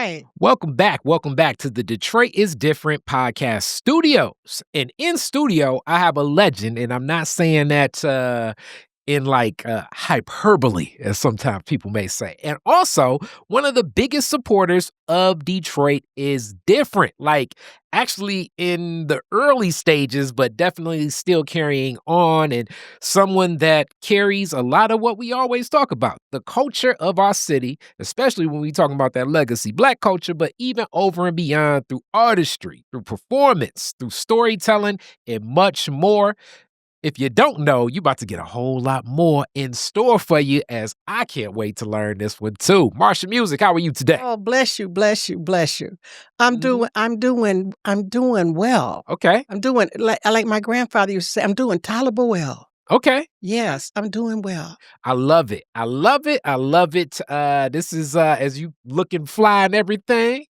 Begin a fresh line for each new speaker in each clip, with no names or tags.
right.
Welcome back. Welcome back to the Detroit is Different podcast studios. And in studio, I have a legend, and I'm not saying that in like hyperbole, as sometimes people may say. And also, one of the biggest supporters of Detroit is different. Like, actually in the early stages, but definitely still carrying on, and someone that carries a lot of what we always talk about, the culture of our city, especially when we talk about that legacy Black culture, but even over and beyond through artistry, through performance, through storytelling, and much more. If you don't know, you're about to get a whole lot more in store for you, as I can't wait to learn this one too. Marsha Music, how are you today?
Oh, bless you, bless you, bless you. I'm doing well.
Okay.
I'm doing like my grandfather used to say, I'm doing tolerable well.
Okay.
Yes, I'm doing well.
I love it. I love it. I love it. This is as you looking fly and everything.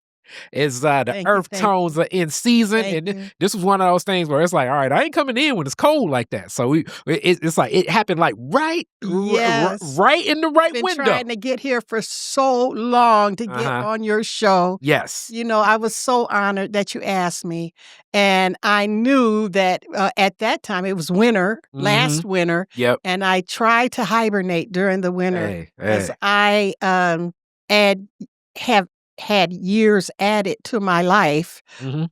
Is the earth tones are in season, and this was one of those things where it's like, all right, I ain't coming in when it's cold like that. So it's like it happened like right in the right
Been
window.
Trying to get here for so long to get on your show.
Yes,
you know, I was so honored that you asked me, and I knew that at that time it was winter, last winter.
Yep,
and I tried to hibernate during the winter as I have had years added to my life.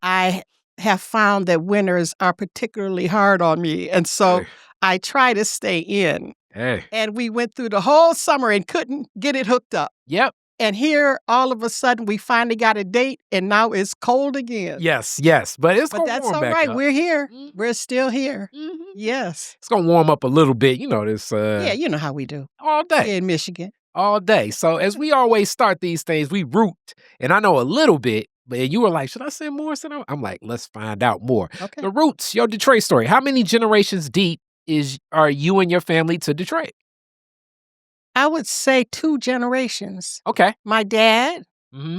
I have found that winters are particularly hard on me. And so I try to stay in. And we went through the whole summer and couldn't get it hooked up.
Yep.
And here, all of a sudden, we finally got a date, and now it's cold again.
Yes. But that's all right.
Up. We're here. We're still here. Yes.
It's going to warm up a little bit. You know this.
Yeah, you know how we do.
All day.
Here in Michigan.
All day. So as we always start these things, we root. And I know a little bit, but you were like, should I say more? I'm like, let's find out more.
Okay.
The roots, your Detroit story. How many generations deep are you and your family to Detroit?
I would say 2 generations.
Okay.
My dad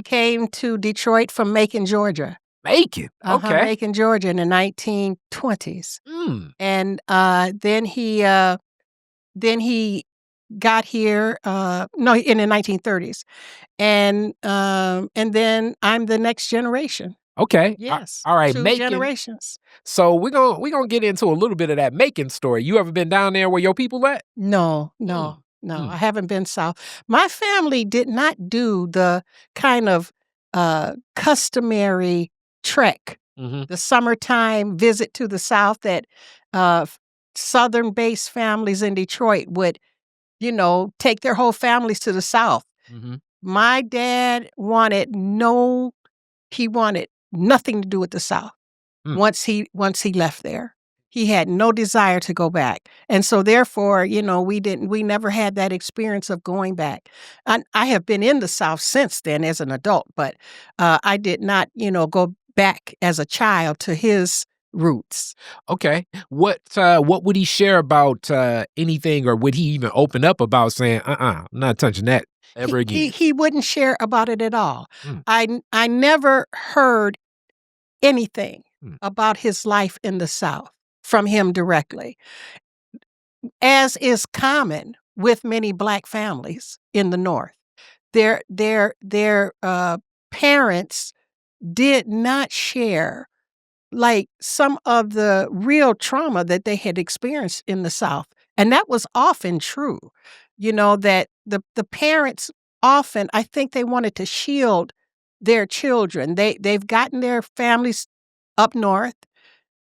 came to Detroit from Macon, Georgia.
Macon? Okay.
Macon, Georgia in the 1920s. And then he got here, in the 1930s. And then I'm the next generation.
Okay.
Yes.
All right.
2
Macon.
generations.
So we're gonna get into a little bit of that Macon story. You ever been down there where your people at?
No. I haven't been south. My family did not do the kind of customary trek, the summertime visit to the South that Southern-based families in Detroit would, take their whole families to the South. My dad wanted nothing to do with the South. Once he left there, he had no desire to go back. And so therefore, we never had that experience of going back. I have been in the South since then as an adult, but I did not, go back as a child to his roots.
Okay. What would he share about anything, or would he even open up about saying, I'm not touching that ever again?
He wouldn't share about it at all. I never heard anything about his life in the South from him directly, as is common with many Black families in the North. Their parents did not share like some of the real trauma that they had experienced in the South. And that was often true, that the parents often, I think they wanted to shield their children. They've gotten their families up north,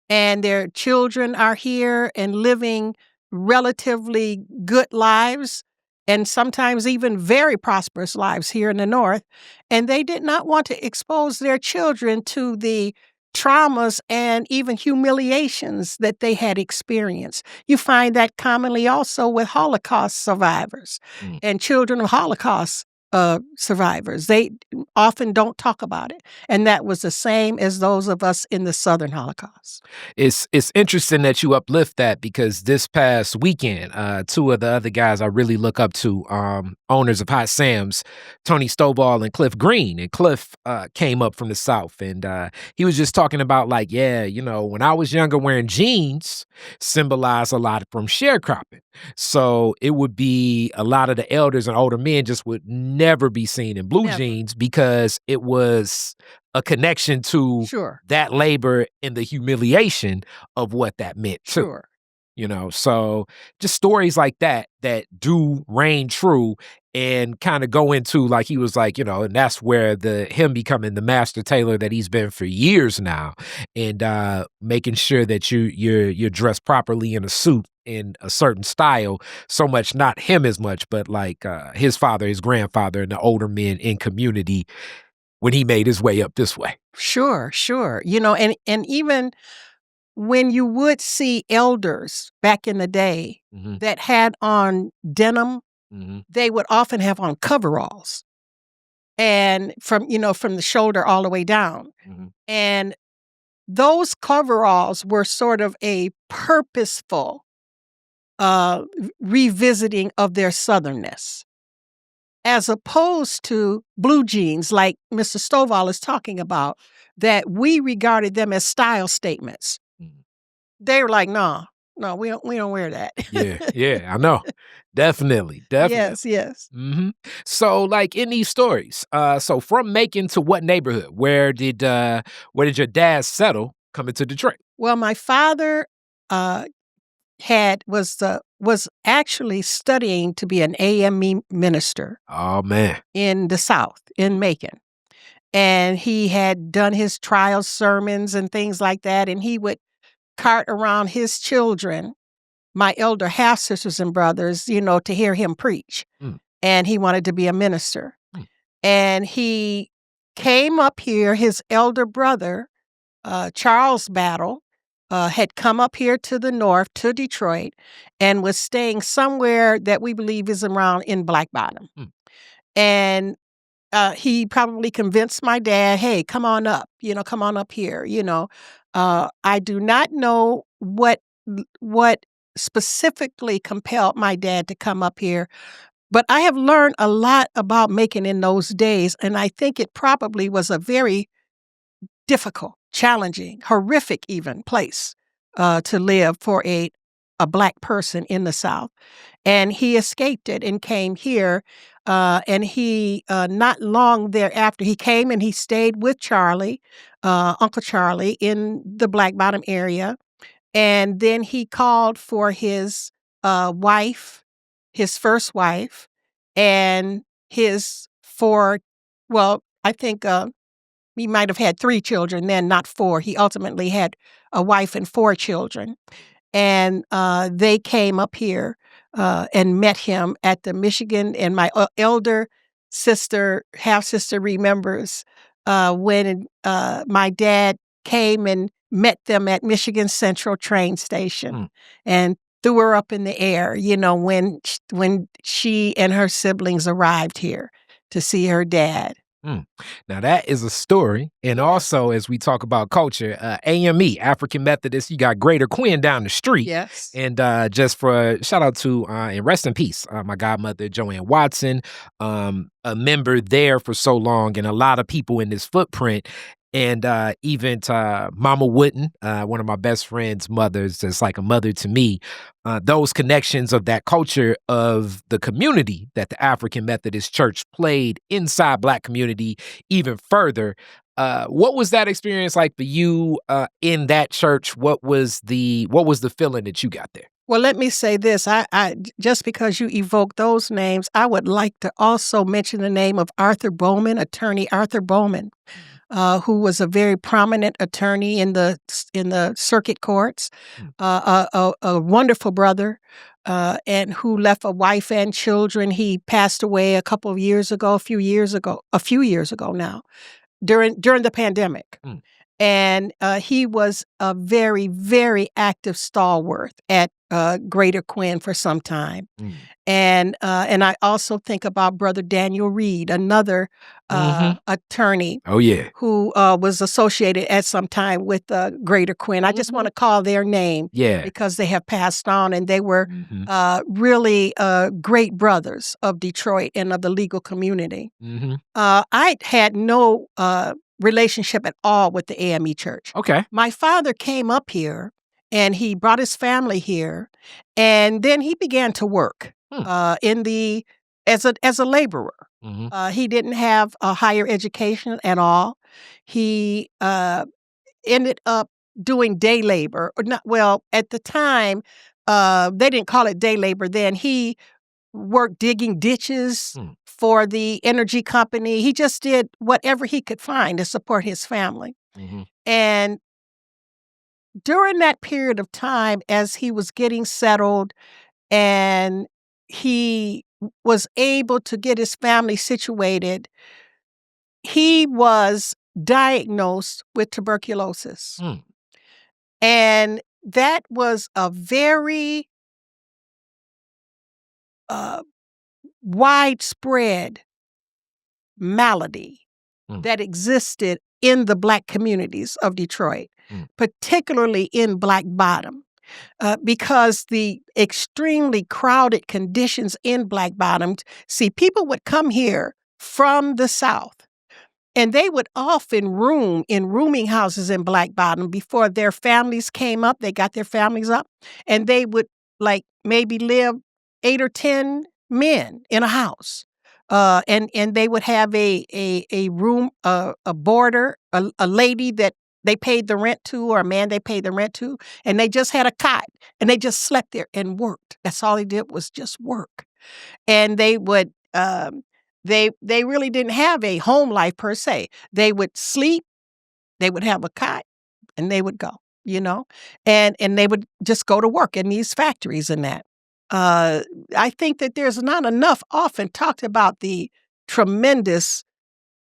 and their children are here and living relatively good lives, and sometimes even very prosperous lives here in the North. And they did not want to expose their children to the traumas and even humiliations that they had experienced. You find that commonly also with Holocaust survivors and children of Holocaust survivors. They often don't talk about it. And that was the same as those of us in the Southern Holocaust.
It's interesting that you uplift that, because this past weekend, 2 of the other guys I really look up to, owners of Hot Sam's, Tony Stovall and Cliff Green. And Cliff came up from the South, and he was just talking about like, when I was younger, wearing jeans symbolized a lot from sharecropping. So it would be a lot of the elders and older men just would never be seen in blue
Never.
jeans because it was a connection to
Sure.
that labor and the humiliation of what that meant too.
Sure.
So just stories like that that do reign true and kind of go into, like he was like, and that's where him becoming the master tailor that he's been for years now, and making sure that you're dressed properly in a suit in a certain style, so much not him as much, but like his father, his grandfather, and the older men in community when he made his way up this way.
Sure. And even when you would see elders back in the day
Mm-hmm.
that had on denim,
Mm-hmm.
they would often have on coveralls, and from the shoulder all the way down.
Mm-hmm.
And those coveralls were sort of a purposeful revisiting of their southernness, as opposed to blue jeans, like Mr. Stovall is talking about, that we regarded them as style statements.
Mm-hmm.
They were like, no, we don't wear that.
Yeah, I know. Definitely.
Yes.
Mm-hmm. So, like in these stories, so from Macon to what neighborhood? Where did your dad settle coming to Detroit?
Well, my father was actually studying to be an AME minister.
Oh man,
in the South, in Macon. And he had done his trial sermons and things like that, and he would cart around his children, my elder half-sisters and brothers, to hear him preach.
Mm.
And he wanted to be a minister.
Mm.
And he came up here, his elder brother, Charles Battle, had come up here to the north, to Detroit, and was staying somewhere that we believe is around in Black Bottom.
Mm.
And he probably convinced my dad, hey, come on up here. I do not know what specifically compelled my dad to come up here, but I have learned a lot about Macon in those days, and I think it probably was a very difficult, challenging, horrific even place to live for a Black person in the South. And he escaped it and came here. And he, not long thereafter, he came and he stayed with Charlie, Uncle Charlie, in the Black Bottom area. And then he called for his wife, his first wife, and I think he might have had 3 children then, not 4. He ultimately had a wife and 4 children. And they came up here and met him at the Michigan. And my elder half-sister remembers when my dad came and met them at Michigan Central train station and threw her up in the air, when she and her siblings arrived here to see her dad.
Now that is a story. And also, as we talk about culture, AME, African Methodist, you got Greater Quinn down the street.
Yes.
And just for shout out to, and rest in peace, my godmother, Joanne Watson, a member there for so long, and a lot of people in this footprint. And even Mama Wooden, one of my best friend's mothers, that's like a mother to me. Those connections of that culture of the community that the African Methodist Church played inside Black community even further. What was that experience like for you in that church? What was the feeling that you got there?
Well, let me say this. I just because you evoke those names, I would like to also mention the name of Arthur Bowman, attorney Arthur Bowman, who was a very prominent attorney in the circuit courts, a wonderful brother, and who left a wife and children. He passed away a few years ago now, during the pandemic. And he was a very, very active stalwart at Greater Quinn for some time. And I also think about Brother Daniel Reed, another attorney.
Oh, yeah.
Who was associated at some time with Greater Quinn. I just want to call their name because they have passed on, and they were really great brothers of Detroit and of the legal community. I had no relationship at all with the AME Church.
Okay.
My father came up here and he brought his family here, and then he began to work in the as a laborer. He didn't have a higher education at all. He ended up doing day labor, or not. Well, at the time, they didn't call it day labor then. He worked digging ditches for the energy company. He just did whatever he could find to support his family. And during that period of time, as he was getting settled and he was able to get his family situated, he was diagnosed with tuberculosis. And that was a very widespread malady that existed in the Black communities of Detroit, particularly in Black Bottom, because the extremely crowded conditions in Black Bottom. See, people would come here from the South, and they would often room in rooming houses in Black Bottom before their families came up. They got their families up, and they would maybe live 8 or 10 men in a house. And they would have a room, a boarder, a lady that they paid the rent to, or a man they paid the rent to, and they just had a cot, and they just slept there and worked. That's all they did was just work. And they would, they really didn't have a home life per se. They would sleep, they would have a cot, and they would go, and they would just go to work in these factories and that. I think that there's not enough often talked about the tremendous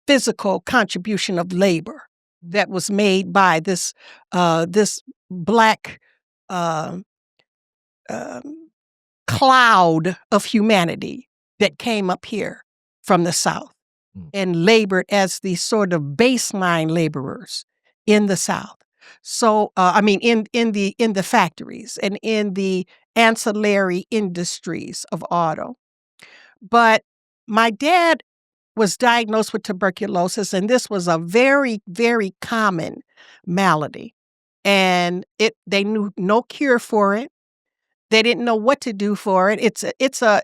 physical contribution of labor that was made by this Black cloud of humanity that came up here from the South and labored as the sort of baseline laborers in the South. So, in the factories and in the ancillary industries of auto. But my dad was diagnosed with tuberculosis, and this was a very, very common malady. And they knew no cure for it. They didn't know what to do for it. It's a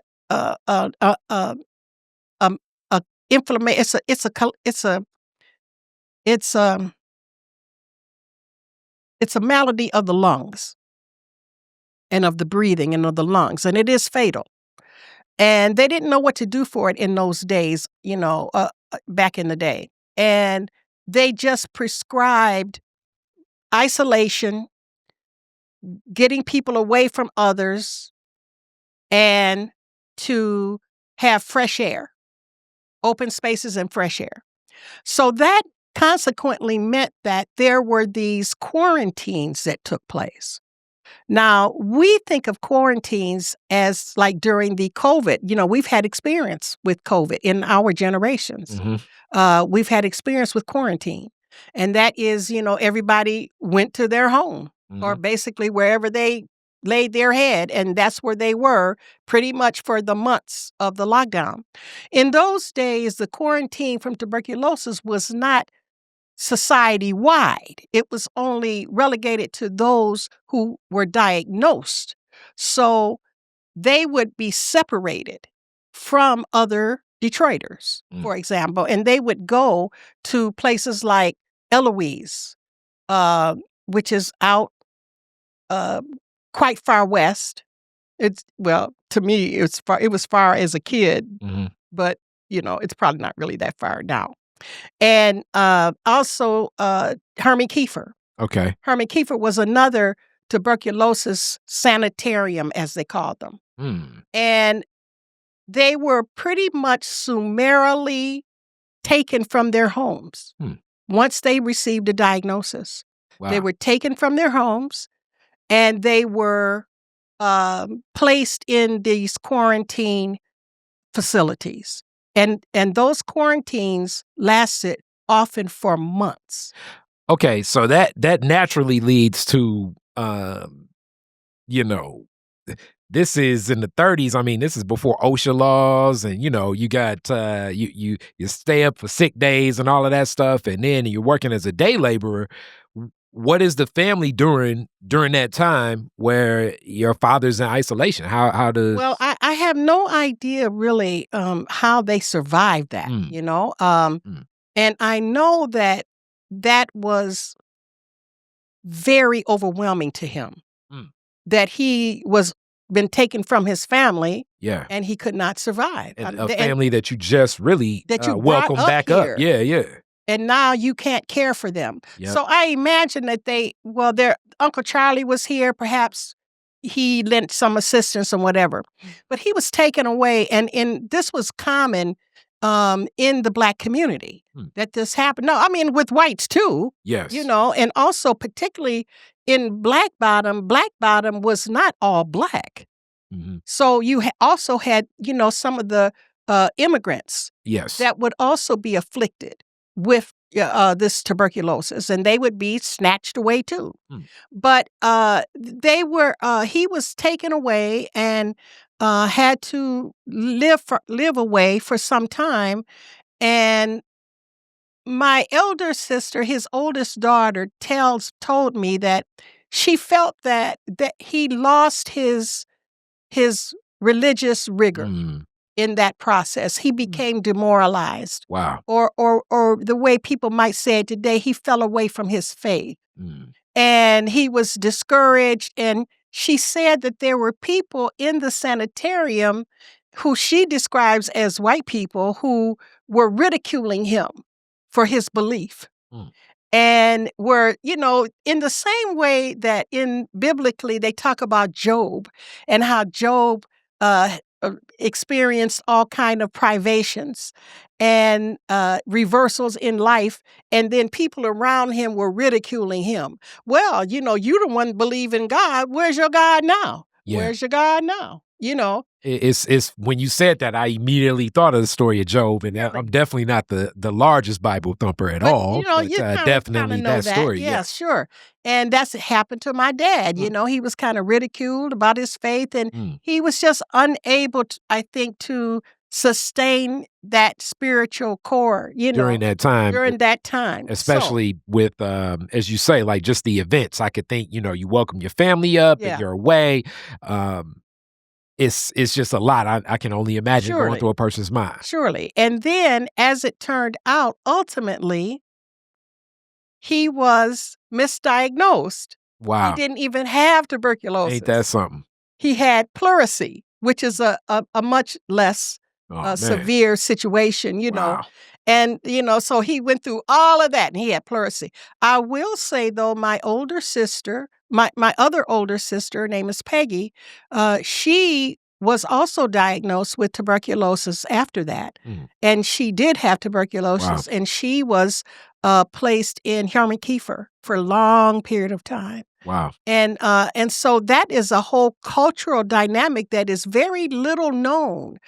inflammation. It's a malady of the lungs and of the breathing and of the lungs, and it is fatal. And they didn't know what to do for it in those days, back in the day. And they just prescribed isolation, getting people away from others, and to have fresh air, open spaces and fresh air. So that consequently meant that there were these quarantines that took place. Now, we think of quarantines as like during the COVID. We've had experience with COVID in our generations. We've had experience with quarantine. And that is, everybody went to their home or basically wherever they laid their head. And that's where they were pretty much for the months of the lockdown. In those days, the quarantine from tuberculosis was not society-wide. It was only relegated to those who were diagnosed. So they would be separated from other Detroiters, for example, and they would go to places like Eloise, which is out quite far west. To me, it was far as a kid, but it's probably not really that far now. And also Herman Kiefer.
Okay.
Herman Kiefer was another tuberculosis sanitarium, as they called them. And they were pretty much summarily taken from their homes once they received a diagnosis.
Wow.
They were taken from their homes, and they were placed in these quarantine facilities. And those quarantines lasted often for months.
Okay, so that naturally leads to, this is in the 30s. I mean, this is before OSHA laws, and you got you stay up for sick days and all of that stuff, and then you're working as a day laborer. what is the family during that time where your father's in isolation? How does?
Well, I have no idea really how they survived that,
Mm, mm,
and I know that that was very overwhelming to him,
mm.
that he was been taken from his family
Yeah.
and he could not survive.
And a
And
family that you just really
that you brought
welcome
up
back up.
here.
Yeah, yeah.
And now you can't care for them.
Yep.
So I imagine that their Uncle Charlie was here. Perhaps he lent some assistance or whatever, but he was taken away. And this was common in the Black community that this happened. No, I mean with whites too.
Yes.
And also particularly in Black Bottom was not all Black.
Mm-hmm.
So you also had some of the immigrants.
Yes.
That would also be afflicted with this tuberculosis, and they would be snatched away too. But he was taken away and had to live away for some time. And my elder sister, his oldest daughter, told me that she felt that he lost his religious rigor. In that process, he became demoralized.
Wow.
Or the way people might say it today, he fell away from his faith. And he was discouraged. And she said that there were people in the sanitarium who she describes as white people who were ridiculing him for his belief. And were, in the same way that biblically they talk about Job and how Job experienced all kind of privations and reversals in life, and then people around him were ridiculing him. Well, you the one believe in God. Where's your God now?
Yeah.
Where's your God now?
It's when you said that, I immediately thought of the story of Job, and I'm definitely not the largest Bible thumper at all. But
you
definitely
know
that story.
Yes, sure. And that's happened to my dad. He was kind of ridiculed about his faith, and he was just unable to, I think, to sustain that spiritual core,
during that time. Especially with, as you say, like just the events. I could think, you welcome your family up and you're away. It's just a lot. I can only imagine going through a person's mind.
Surely. And then, as it turned out, ultimately, he was misdiagnosed.
Wow.
He didn't even have tuberculosis.
Ain't that something?
He had pleurisy, which is a much less severe situation,
Wow.
And, so he went through all of that and he had pleurisy. I will say, though, my older sister, my other older sister, her name is Peggy, she was also diagnosed with tuberculosis after that. And she did have tuberculosis. Wow. And she was placed in Herman Kiefer for a long period of time.
Wow.
And so that is a whole cultural dynamic that is very little known.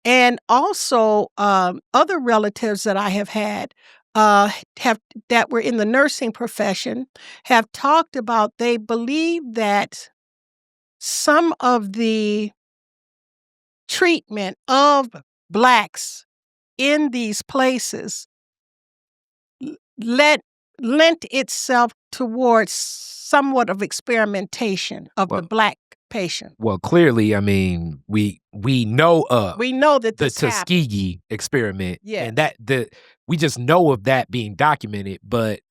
And also other relatives that I have had that were in the nursing profession have talked about, they believe that some of the treatment of Blacks in these places lent itself towards somewhat of experimentation of the Black patient.
Well, clearly, I mean, we know
that
the Tuskegee experiment, and we just know of that being documented. But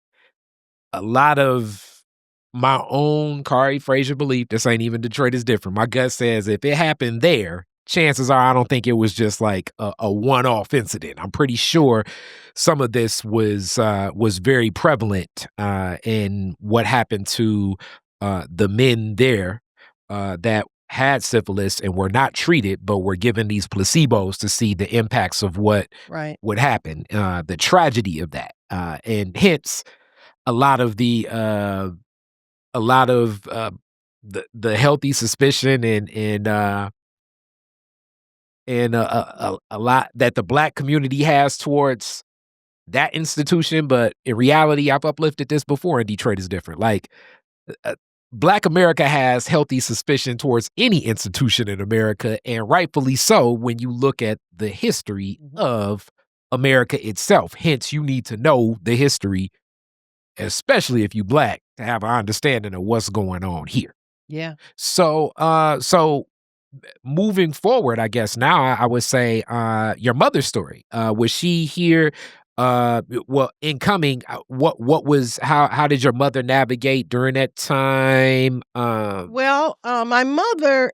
a lot of my own Kari Frazier belief, this ain't even Detroit is different. My gut says if it happened there, chances are I don't think it was just like a one-off incident. I'm pretty sure some of this was very prevalent in what happened to the men there that had syphilis and were not treated, but were given these placebos to see the impacts of what would happen, the tragedy of that, and hence a lot of the healthy suspicion and a lot that the Black community has towards that institution. But in reality, I've uplifted this before, and Detroit is different. Like, Black America has healthy suspicion towards any institution in America, and rightfully so when you look at the history of America itself. Hence, you need to know the history, especially if you Black, to have an understanding of what's going on here.
Yeah.
So moving forward, I guess now I would say your mother's story. Was she here? Well, incoming. What was how did your mother navigate during that time?
Well, my mother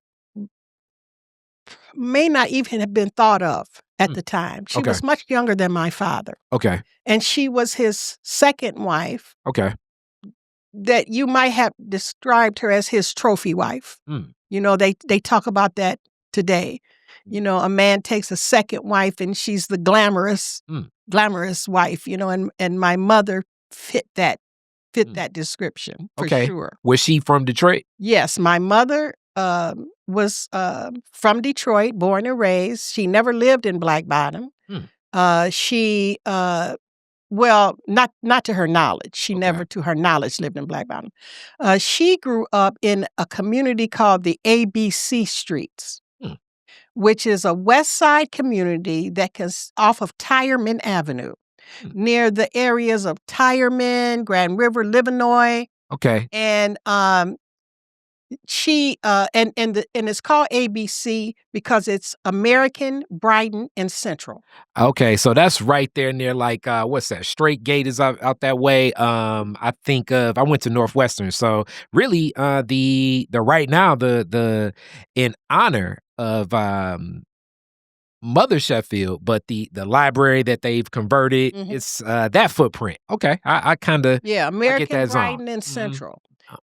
may not even have been thought of at
Mm,
the time. She
okay,
was much younger than my father,
okay,
and she was his second wife.
okay.
That you might have described her as his trophy wife.
Mm,
They talk about that today. A man takes a second wife and she's the
mm,
glamorous wife, and my mother fit that
mm.
description for
Okay.
sure.
Was she from Detroit?
Yes, my mother was from Detroit, born and raised. She never lived in Black Bottom.
Mm,
She well, not to her knowledge. She
okay.
never, to her knowledge, lived in Black Bottom. She grew up in a community called the ABC Streets,
Mm,
which is a West Side community that is off of Tireman Avenue,
mm.
near the areas of Tireman, Grand River, Livernois,
Okay.
and she and it's called ABC because it's American, Brighton, and Central.
Okay, so that's right there near like what's that? Straight Gate is out that way. I went to Northwestern. So really the right now the in honor of Mother Sheffield, but the library that they've converted,
Mhm.
it's that footprint. Okay. I kind of
Yeah,
I get
American,
that zone.
Brighton, and
Hmm.
Central.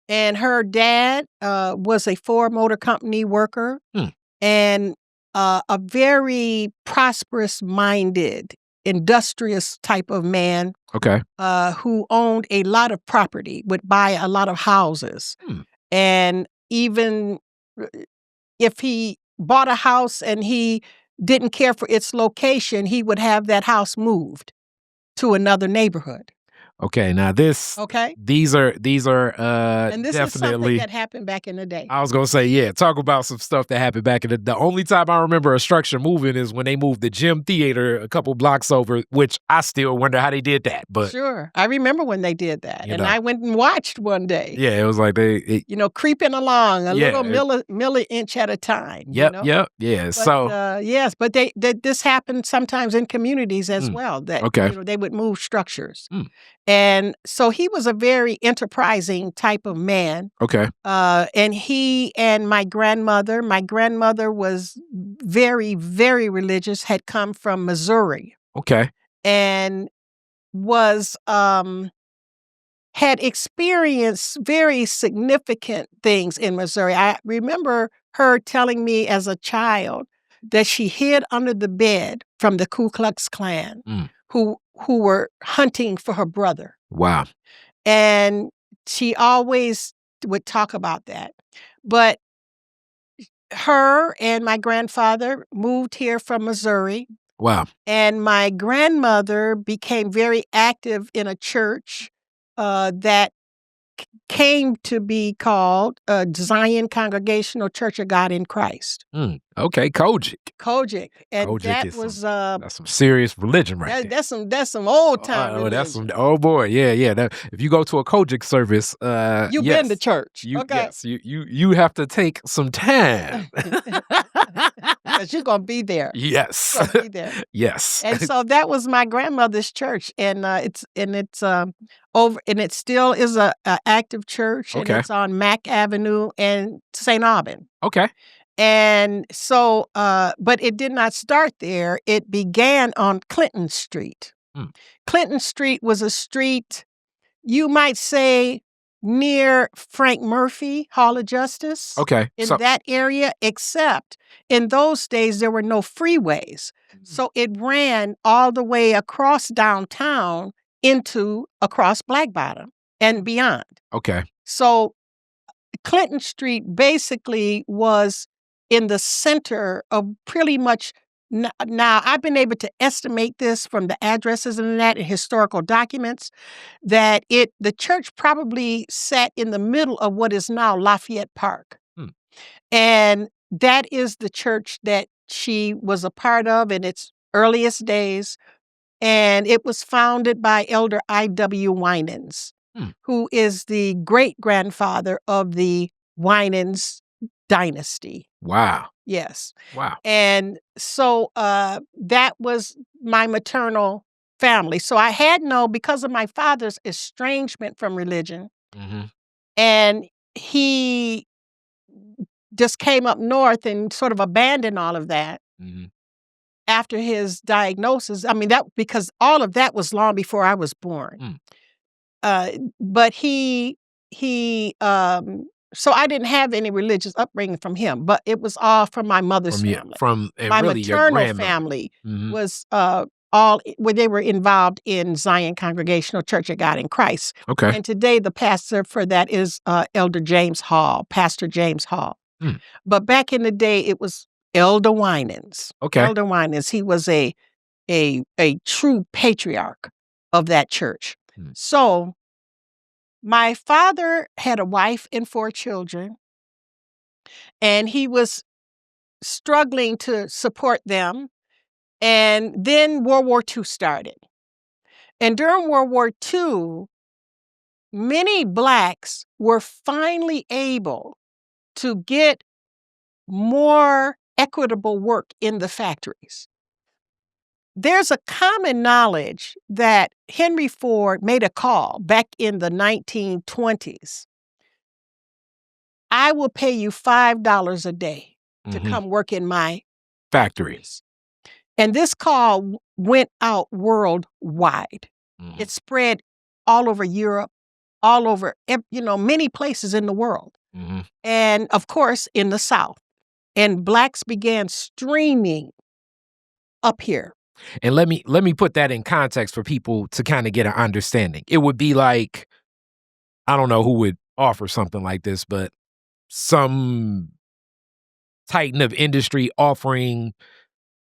And her dad was a Ford Motor Company worker
Hmm.
and a very prosperous-minded, industrious type of man
Okay.
who owned a lot of property, would buy a lot of houses.
Hmm.
And even if he bought a house and he didn't care for its location, he would have that house moved to another neighborhood.
Okay. Now
Okay?
these are
And this is something
definitely.
that happened back in the day.
I was gonna say, yeah, talk about some stuff that happened back in the only time I remember a structure moving is when they moved the gym theater a couple blocks over, which I still wonder how they did that. But
Sure. I remember when they did that.
you
And
know,
I went and watched one day,
yeah, it was like
creeping along a
yeah,
little milli-inch at a time,
yep, yeah.
But
So
yes, but this happened sometimes in communities as
mm,
well, that,
okay,
they would move structures.
mm,
And so he was a very enterprising type of man.
okay,
And he and my grandmother was very, very religious, had come from Missouri
okay,
and was had experienced very significant things in Missouri. I remember her telling me as a child that she hid under the bed from the Ku Klux Klan,
mm,
who were hunting for her brother.
wow,
And she always would talk about that. But her and my grandfather moved here from Missouri,
wow,
and my grandmother became very active in a church that came to be called Zion Congregational Church of God in Christ.
okay, Kojic,
Kojic. And
Kojic
that
is
was
that's some serious religion right there.
that's some old time
Oh, that's some.
religion.
Oh boy, yeah. If you go to a Kojic service,
You've been to
yes,
church, okay?
you have to take some time.
'Cause you're gonna be there.
Yes,
You're gonna be there.
yes.
And so that was my grandmother's church, and it's over, and it still is a active church, and
Okay,
it's on Mack Avenue and St. Aubin.
okay,
And so, but it did not start there. It began on Clinton Street.
mm,
Clinton Street was a street, you might say, near Frank Murphy Hall of Justice,
okay.
in
So,
that area, except in those days there were no freeways. So it ran all the way across downtown across Black Bottom and beyond.
okay,
So Clinton Street basically was in the center of pretty much. Now, I've been able to estimate this from the addresses and that and historical documents that the church probably sat in the middle of what is now Lafayette Park.
mm,
And that is the church that she was a part of in its earliest days. And it was founded by Elder I.W. Winans. who is the great-grandfather of the Winans dynasty.
Wow.
Yes.
Wow.
And so that was my maternal family. So I had because of my father's estrangement from religion, and he just came up north and sort of abandoned all of that after his diagnosis. I mean, that because all of that was long before I was born. But so I didn't have any religious upbringing from him, but it was all from my mother's family. My
really your
maternal
grandmother.
family was all where they were involved in Zion Congregational Church of God in Christ.
Okay.
And today the pastor for that is Elder James Hall, Pastor James Hall. But back in the day, it was Elder Winans.
Okay.
Elder Winans. He was a true patriarch of that church. So my father had a wife and 4 children, and he was struggling to support them. And then World War II started. And during World War II, many Blacks were finally able to get more equitable work in the factories. There's a common knowledge that Henry Ford made a call back in the 1920s. I will pay you $5 a day to come work in my factories. And this call went out worldwide. It spread all over Europe, all over, many places in the world. And of course, in the South. And Blacks began streaming up here.
And let me put that in context for people to kind of get an understanding. It would be like, I don't know who would offer something like this, but some titan of industry offering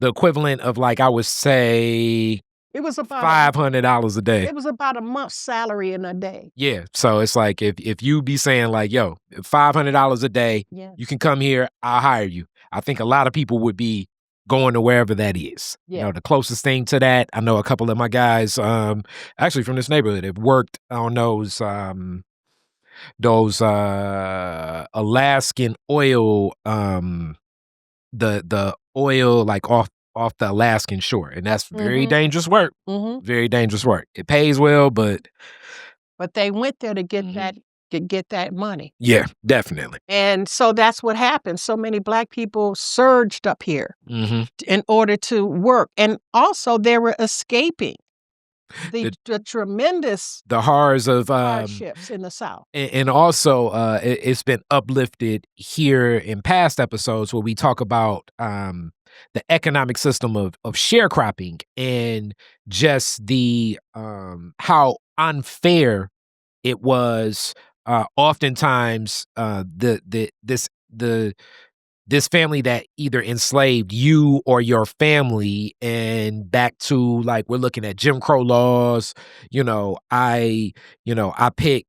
the equivalent of, like, I would say,
it was about
$500 a day.
It was about a month's salary in a day.
Yeah. So it's like if you be saying like, yo, $500 a day, you can come here, I'll hire you. I think a lot of people would be going to wherever that is. The closest thing to that, I know a couple of my guys, actually from this neighborhood, have worked on those Alaskan oil, the oil like off the Alaskan shore, and that's very dangerous work. Very dangerous work. It pays well, but
they went there to get that money.
Yeah, definitely.
And so that's what happened. So many Black people surged up here in order to work, and also they were escaping the tremendous
horrors of
hardships in the South.
And also it's been uplifted here in past episodes where we talk about the economic system of sharecropping and just the how unfair it was. Oftentimes this family that either enslaved you or your family, and back to, like, we're looking at Jim Crow laws. I pick,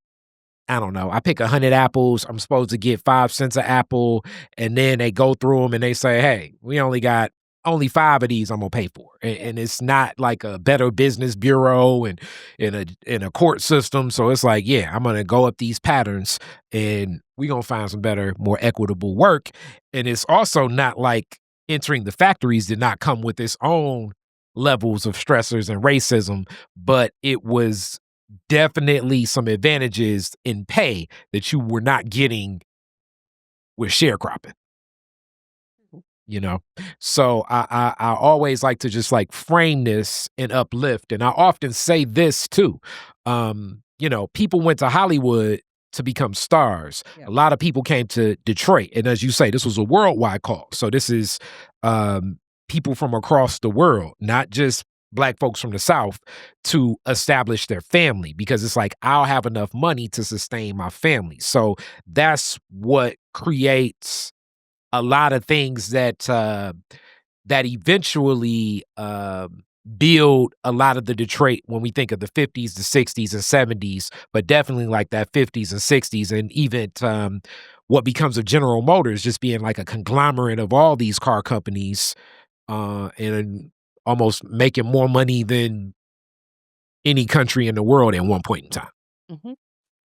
I don't know, I pick 100 apples. I'm supposed to get 5 cents an apple. And then they go through them and they say, hey, we only got 5 of these I'm going to pay for. And it's not like a Better Business Bureau and in a court system. So it's like, yeah, I'm going to go up these patterns and we're going to find some better, more equitable work. And it's also not like entering the factories did not come with its own levels of stressors and racism, but it was definitely some advantages in pay that you were not getting with sharecropping. So I always like to just like frame this and uplift. And I often say this too. People went to Hollywood to become stars. Yeah. A lot of people came to Detroit. And as you say, this was a worldwide call. So this is people from across the world, not just Black folks from the South, to establish their family, because it's like, I'll have enough money to sustain my family. So that's what creates a lot of things that eventually build a lot of the Detroit when we think of the 50s, the 60s, and 70s, but definitely like that 50s and 60s, and even what becomes of General Motors just being like a conglomerate of all these car companies and almost making more money than any country in the world at one point in time.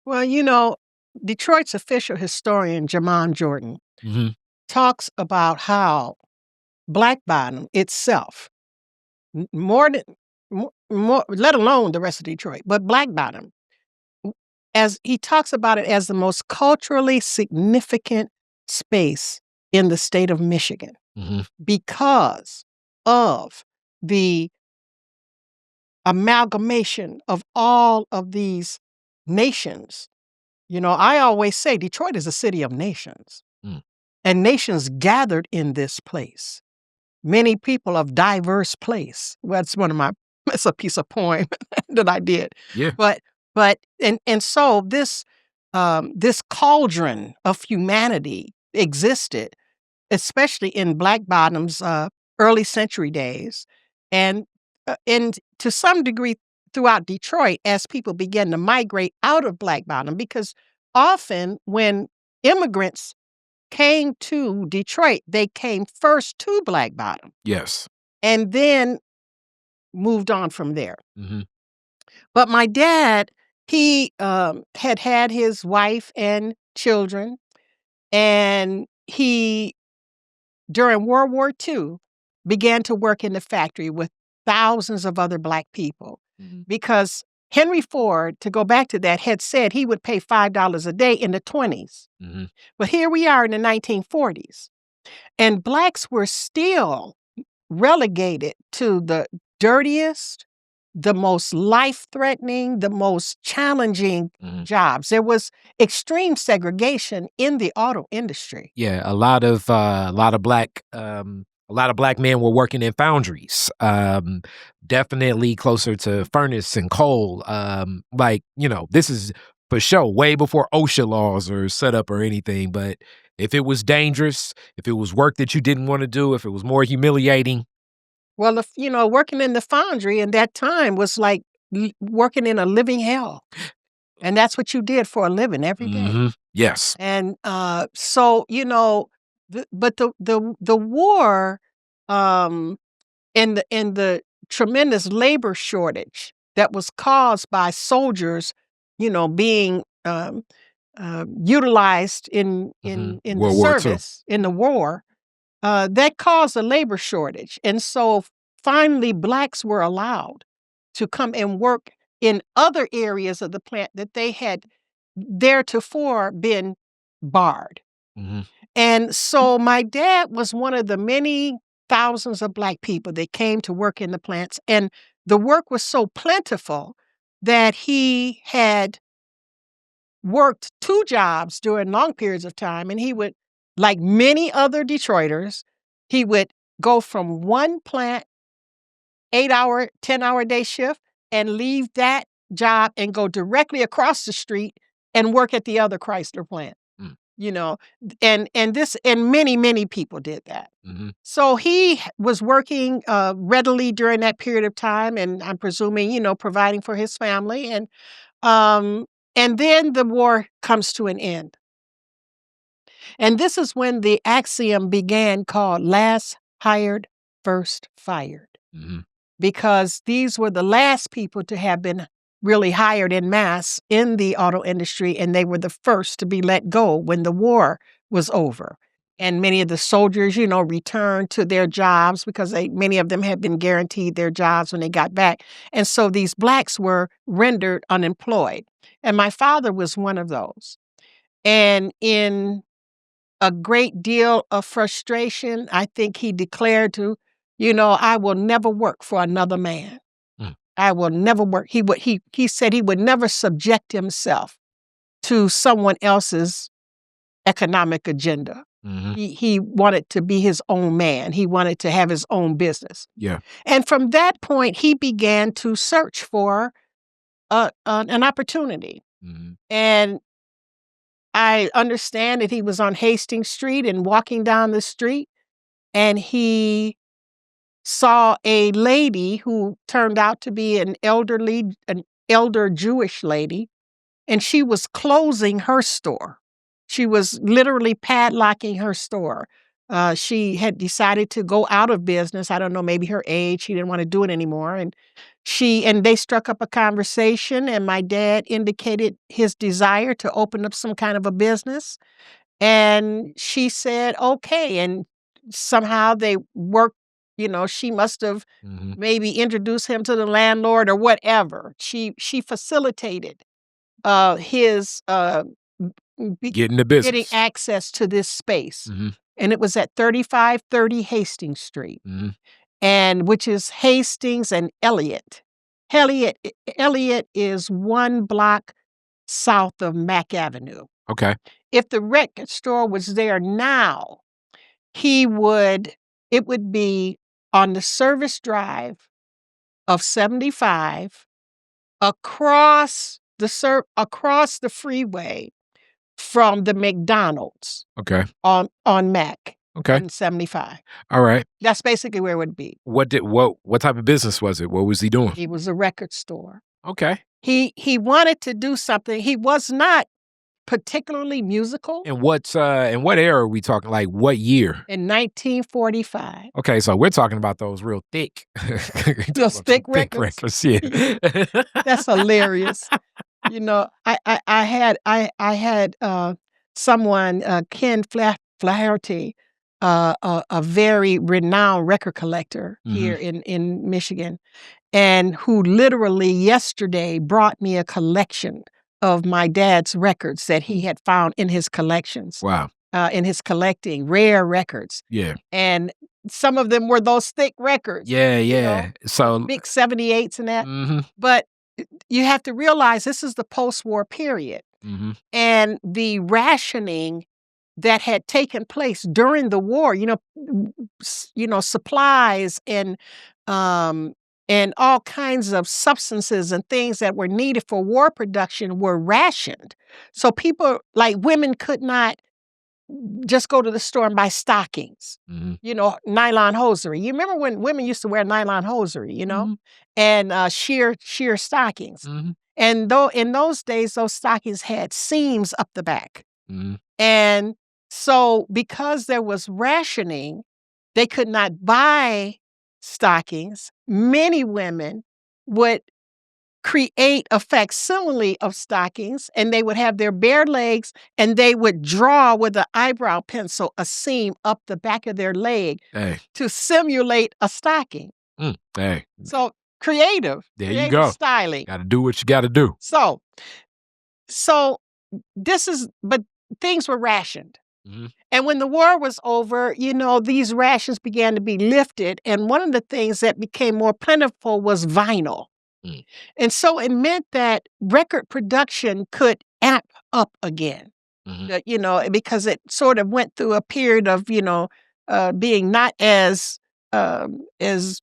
Well, Detroit's official historian, Jamon Jordan,
Mhm.
talks about how Black Bottom itself, more than more, let alone the rest of Detroit, but Black Bottom, as he talks about it as the most culturally significant space in the state of Michigan
Mhm.
because of the amalgamation of all of these nations. I always say Detroit is a city of nations,
Mm.
and nations gathered in this place. Many people of diverse place. Well, it's it's a piece of poem that I did.
Yeah.
But so this cauldron of humanity existed, especially in Black Bottom's early century days, and to some degree throughout Detroit as people began to migrate out of Black Bottom, because often when immigrants came to Detroit, they came first to Black Bottom
Yes.
and then moved on from there.
Mhm.
But my dad, he had his wife and children, and he, during World War II, began to work in the factory with thousands of other Black people
Mhm.
because Henry Ford, to go back to that, had said he would pay $5 a day in the 20s.
Mhm.
But here we are in the 1940s, and Blacks were still relegated to the dirtiest, the most life-threatening, the most challenging
Mhm.
jobs. There was extreme segregation in the auto industry.
Yeah, a lot of black men were working in foundries. Definitely closer to furnace and coal. This is for sure way before OSHA laws are set up or anything. But if it was dangerous, if it was work that you didn't want to do, if it was more humiliating.
Well, working in the foundry in that time was like working in a living hell. And that's what you did for a living every day.
Yes.
And but the war, um, and the tremendous labor shortage that was caused by soldiers, being utilized in the
World War II.
service in the war, that caused a labor shortage. And so finally, Blacks were allowed to come and work in other areas of the plant that they had theretofore been barred.
Mhm.
And so my dad was one of the many thousands of Black people that came to work in the plants. And the work was so plentiful that he had worked two jobs during long periods of time. And he would, like many other Detroiters, he would go from one plant, 8-hour, 10-hour day shift, and leave that job and go directly across the street and work at the other Chrysler plant.
Mm.
You know, and many people did that.
Mhm.
So he was working readily during that period of time, and I'm presuming, providing for his family. Um, and then the war comes to an end. And this is when the axiom began called last hired, first fired,
Mhm.
because these were the last people to have been really hired in mass in the auto industry, and they were the first to be let go when the war was over. And many of the soldiers, returned to their jobs because many of them had been guaranteed their jobs when they got back. And so these Blacks were rendered unemployed. And my father was one of those. And in a great deal of frustration, I think he declared I will never work for another man.
Mm.
I will never work. He said he would never subject himself to someone else's economic agenda.
Mhm.
He wanted to be his own man. He wanted to have his own business.
Yeah.
And from that point, he began to search for an opportunity.
Mhm.
And I understand that he was on Hastings Street and walking down the street, and he saw a lady who turned out to be an elder Jewish lady, and she was closing her store. She was literally padlocking her store. She had decided to go out of business. I don't know, maybe her age. She didn't want to do it anymore. And they struck up a conversation, and my dad indicated his desire to open up some kind of a business. And she said, okay. And somehow they worked, she must have maybe introduced him to the landlord or whatever. She facilitated his
Getting the
getting
business.
access to this space. And it was at 3530 Hastings Street, and which is Hastings and Elliott. Elliott is 1 block south of Mack Avenue.
Okay.
If the record store was there now, it would be on the service drive of 75 across the freeway from the McDonald's.
Okay.
On Mack.
Okay.
And 75.
All right.
That's basically where it would be.
What type of business was it? What was he doing?
It was a record store.
Okay.
He wanted to do something. He was not particularly musical.
And what era are we talking? Like what year?
In 1945.
Okay, so we're talking about those real thick,
Those thick records.
Yeah.
That's hilarious. I had someone, Ken Flaherty, a very renowned record collector here in Michigan, and who literally yesterday brought me a collection of my dad's records that he had found in his collections.
Wow.
In his collecting, rare records.
Yeah.
And some of them were those thick records.
Yeah. So
big 78s and that. But you have to realize this is the post-war period. And the rationing that had taken place during the war, supplies and all kinds of substances and things that were needed for war production were rationed. So people, like women, could not just go to the store and buy stockings, nylon hosiery. You remember when women used to wear nylon hosiery, and sheer stockings. And though in those days, those stockings had seams up the back. And so because there was rationing, they could not buy stockings. Many women would create a facsimile of stockings, and they would have their bare legs, and they would draw with an eyebrow pencil a seam up the back of their leg to simulate a stocking. So creative.
There you go.
Styling.
Got to do what you got to do.
So but things were rationed. And when the war was over, these rations began to be lifted. And one of the things that became more plentiful was vinyl. And so it meant that record production could amp up again, because it sort of went through a period of, being not as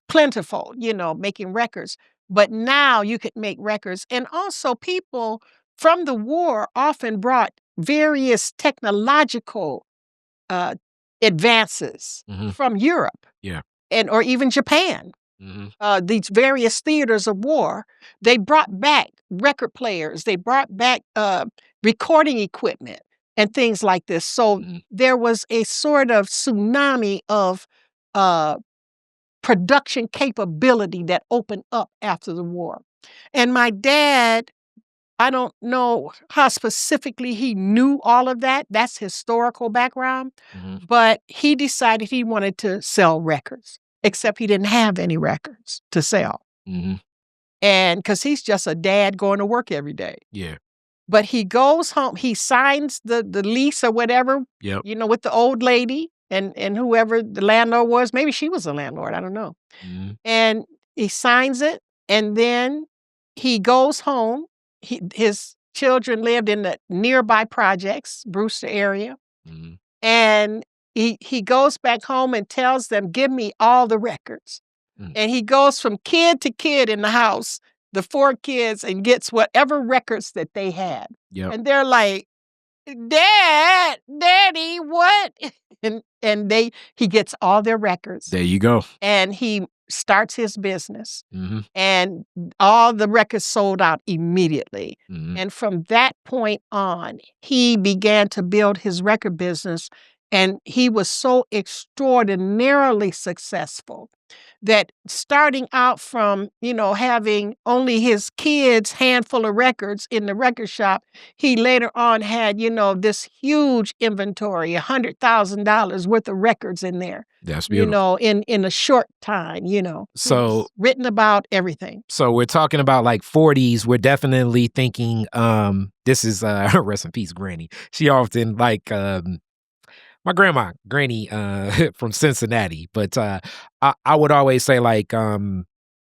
plentiful, making records. But now you could make records. And also people from the war often brought various technological advances from Europe or even Japan. These various theaters of war, they brought back record players, they brought back recording equipment and things like this. So there was a sort of tsunami of production capability that opened up after the war. And my dad, I don't know how specifically he knew all of that. That's historical background. But he decided he wanted to sell records, except he didn't have any records to sell. And because he's just a dad going to work every day.
Yeah.
But he goes home, he signs the lease or whatever, with the old lady and whoever the landlord was. Maybe she was a landlord, I don't know. And he signs it, and then he goes home. His children lived in the nearby projects, Brewster area. And he goes back home and tells them, give me all the records. And he goes from kid to kid in the house, the 4 kids, and gets whatever records that they had. And they're like, Daddy, what? And he gets all their records.
There you go.
And he starts his business. And all the records sold out immediately. And from that point on, he began to build his record business And he was so extraordinarily successful that starting out from, having only his kids' handful of records in the record shop, he later on had, this huge inventory, $100,000 worth of records in there.
That's beautiful.
In a short time,
So
written about everything.
So we're talking about like 40s. We're definitely thinking, this is rest in peace, Granny. She often like my grandma, Granny, from Cincinnati. But I would always say like I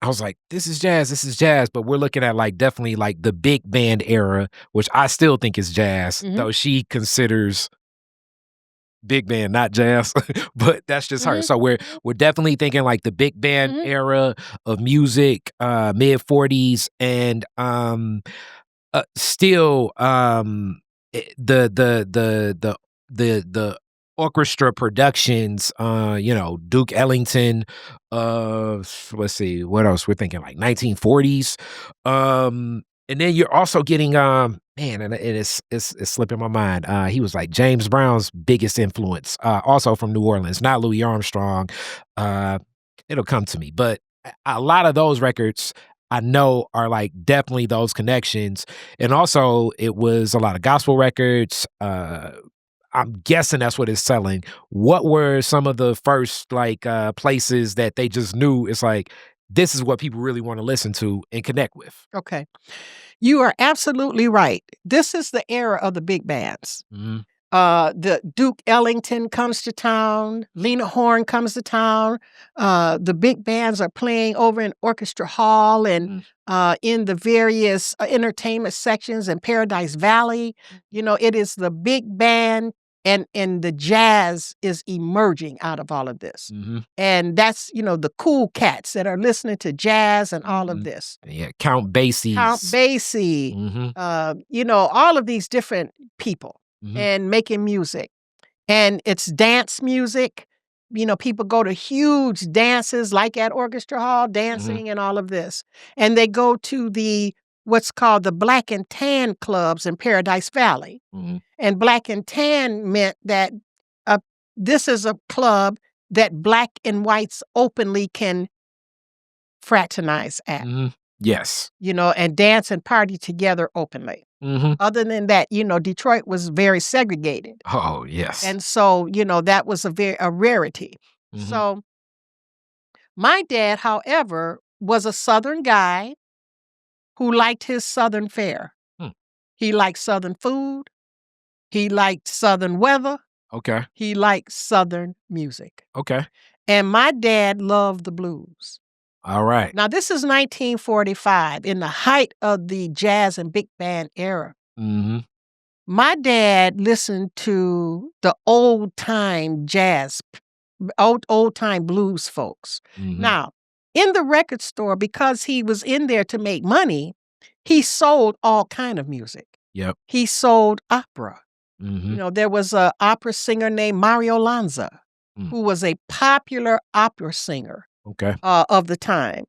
was like, this is jazz. But we're looking at like definitely like the big band era, which I still think is jazz, though she considers big band, not jazz, but that's just her. So we're definitely thinking like the big band era of music, mid 40s, and still the orchestra productions, Duke Ellington, let's see what else we're thinking, like 1940s. And then you're also getting man, and it's slipping my mind. He was like James Brown's biggest influence, also from New Orleans, not Louis Armstrong. It'll come to me, but a lot of those records I know are like definitely those connections. And also it was a lot of gospel records. I'm guessing that's what it's selling. What were some of the first like places that they just knew it's like this is what people really want to listen to and connect with?
Okay. You are absolutely right. This is the era of the big bands. The Duke Ellington comes to town. Lena Horne comes to town. The big bands are playing over in Orchestra Hall and in the various entertainment sections in Paradise Valley. It is the big band, and the jazz is emerging out of all of this. And that's, the cool cats that are listening to jazz and all of this.
Yeah, Count Basie.
All of these different people. And making music. And it's dance music. People go to huge dances like at Orchestra Hall, dancing and all of this. And they go to what's called the Black and Tan clubs in Paradise Valley. And Black and Tan meant that this is a club that black and whites openly can fraternize at.
Yes.
And dance and party together openly. Other than that, Detroit was very segregated.
Oh, yes.
And so, that was a rarity. So my dad, however, was a Southern guy who liked his Southern fare. He liked Southern food. He liked Southern weather.
Okay.
He liked Southern music.
Okay.
And my dad loved the blues.
All right.
Now, this is 1945, in the height of the jazz and big band era. My dad listened to the old-time jazz, old-time blues folks. Now, in the record store, because he was in there to make money, he sold all kind of music.
Yep.
He sold opera. There was an opera singer named Mario Lanza, who was a popular opera singer.
Okay.
Of the time.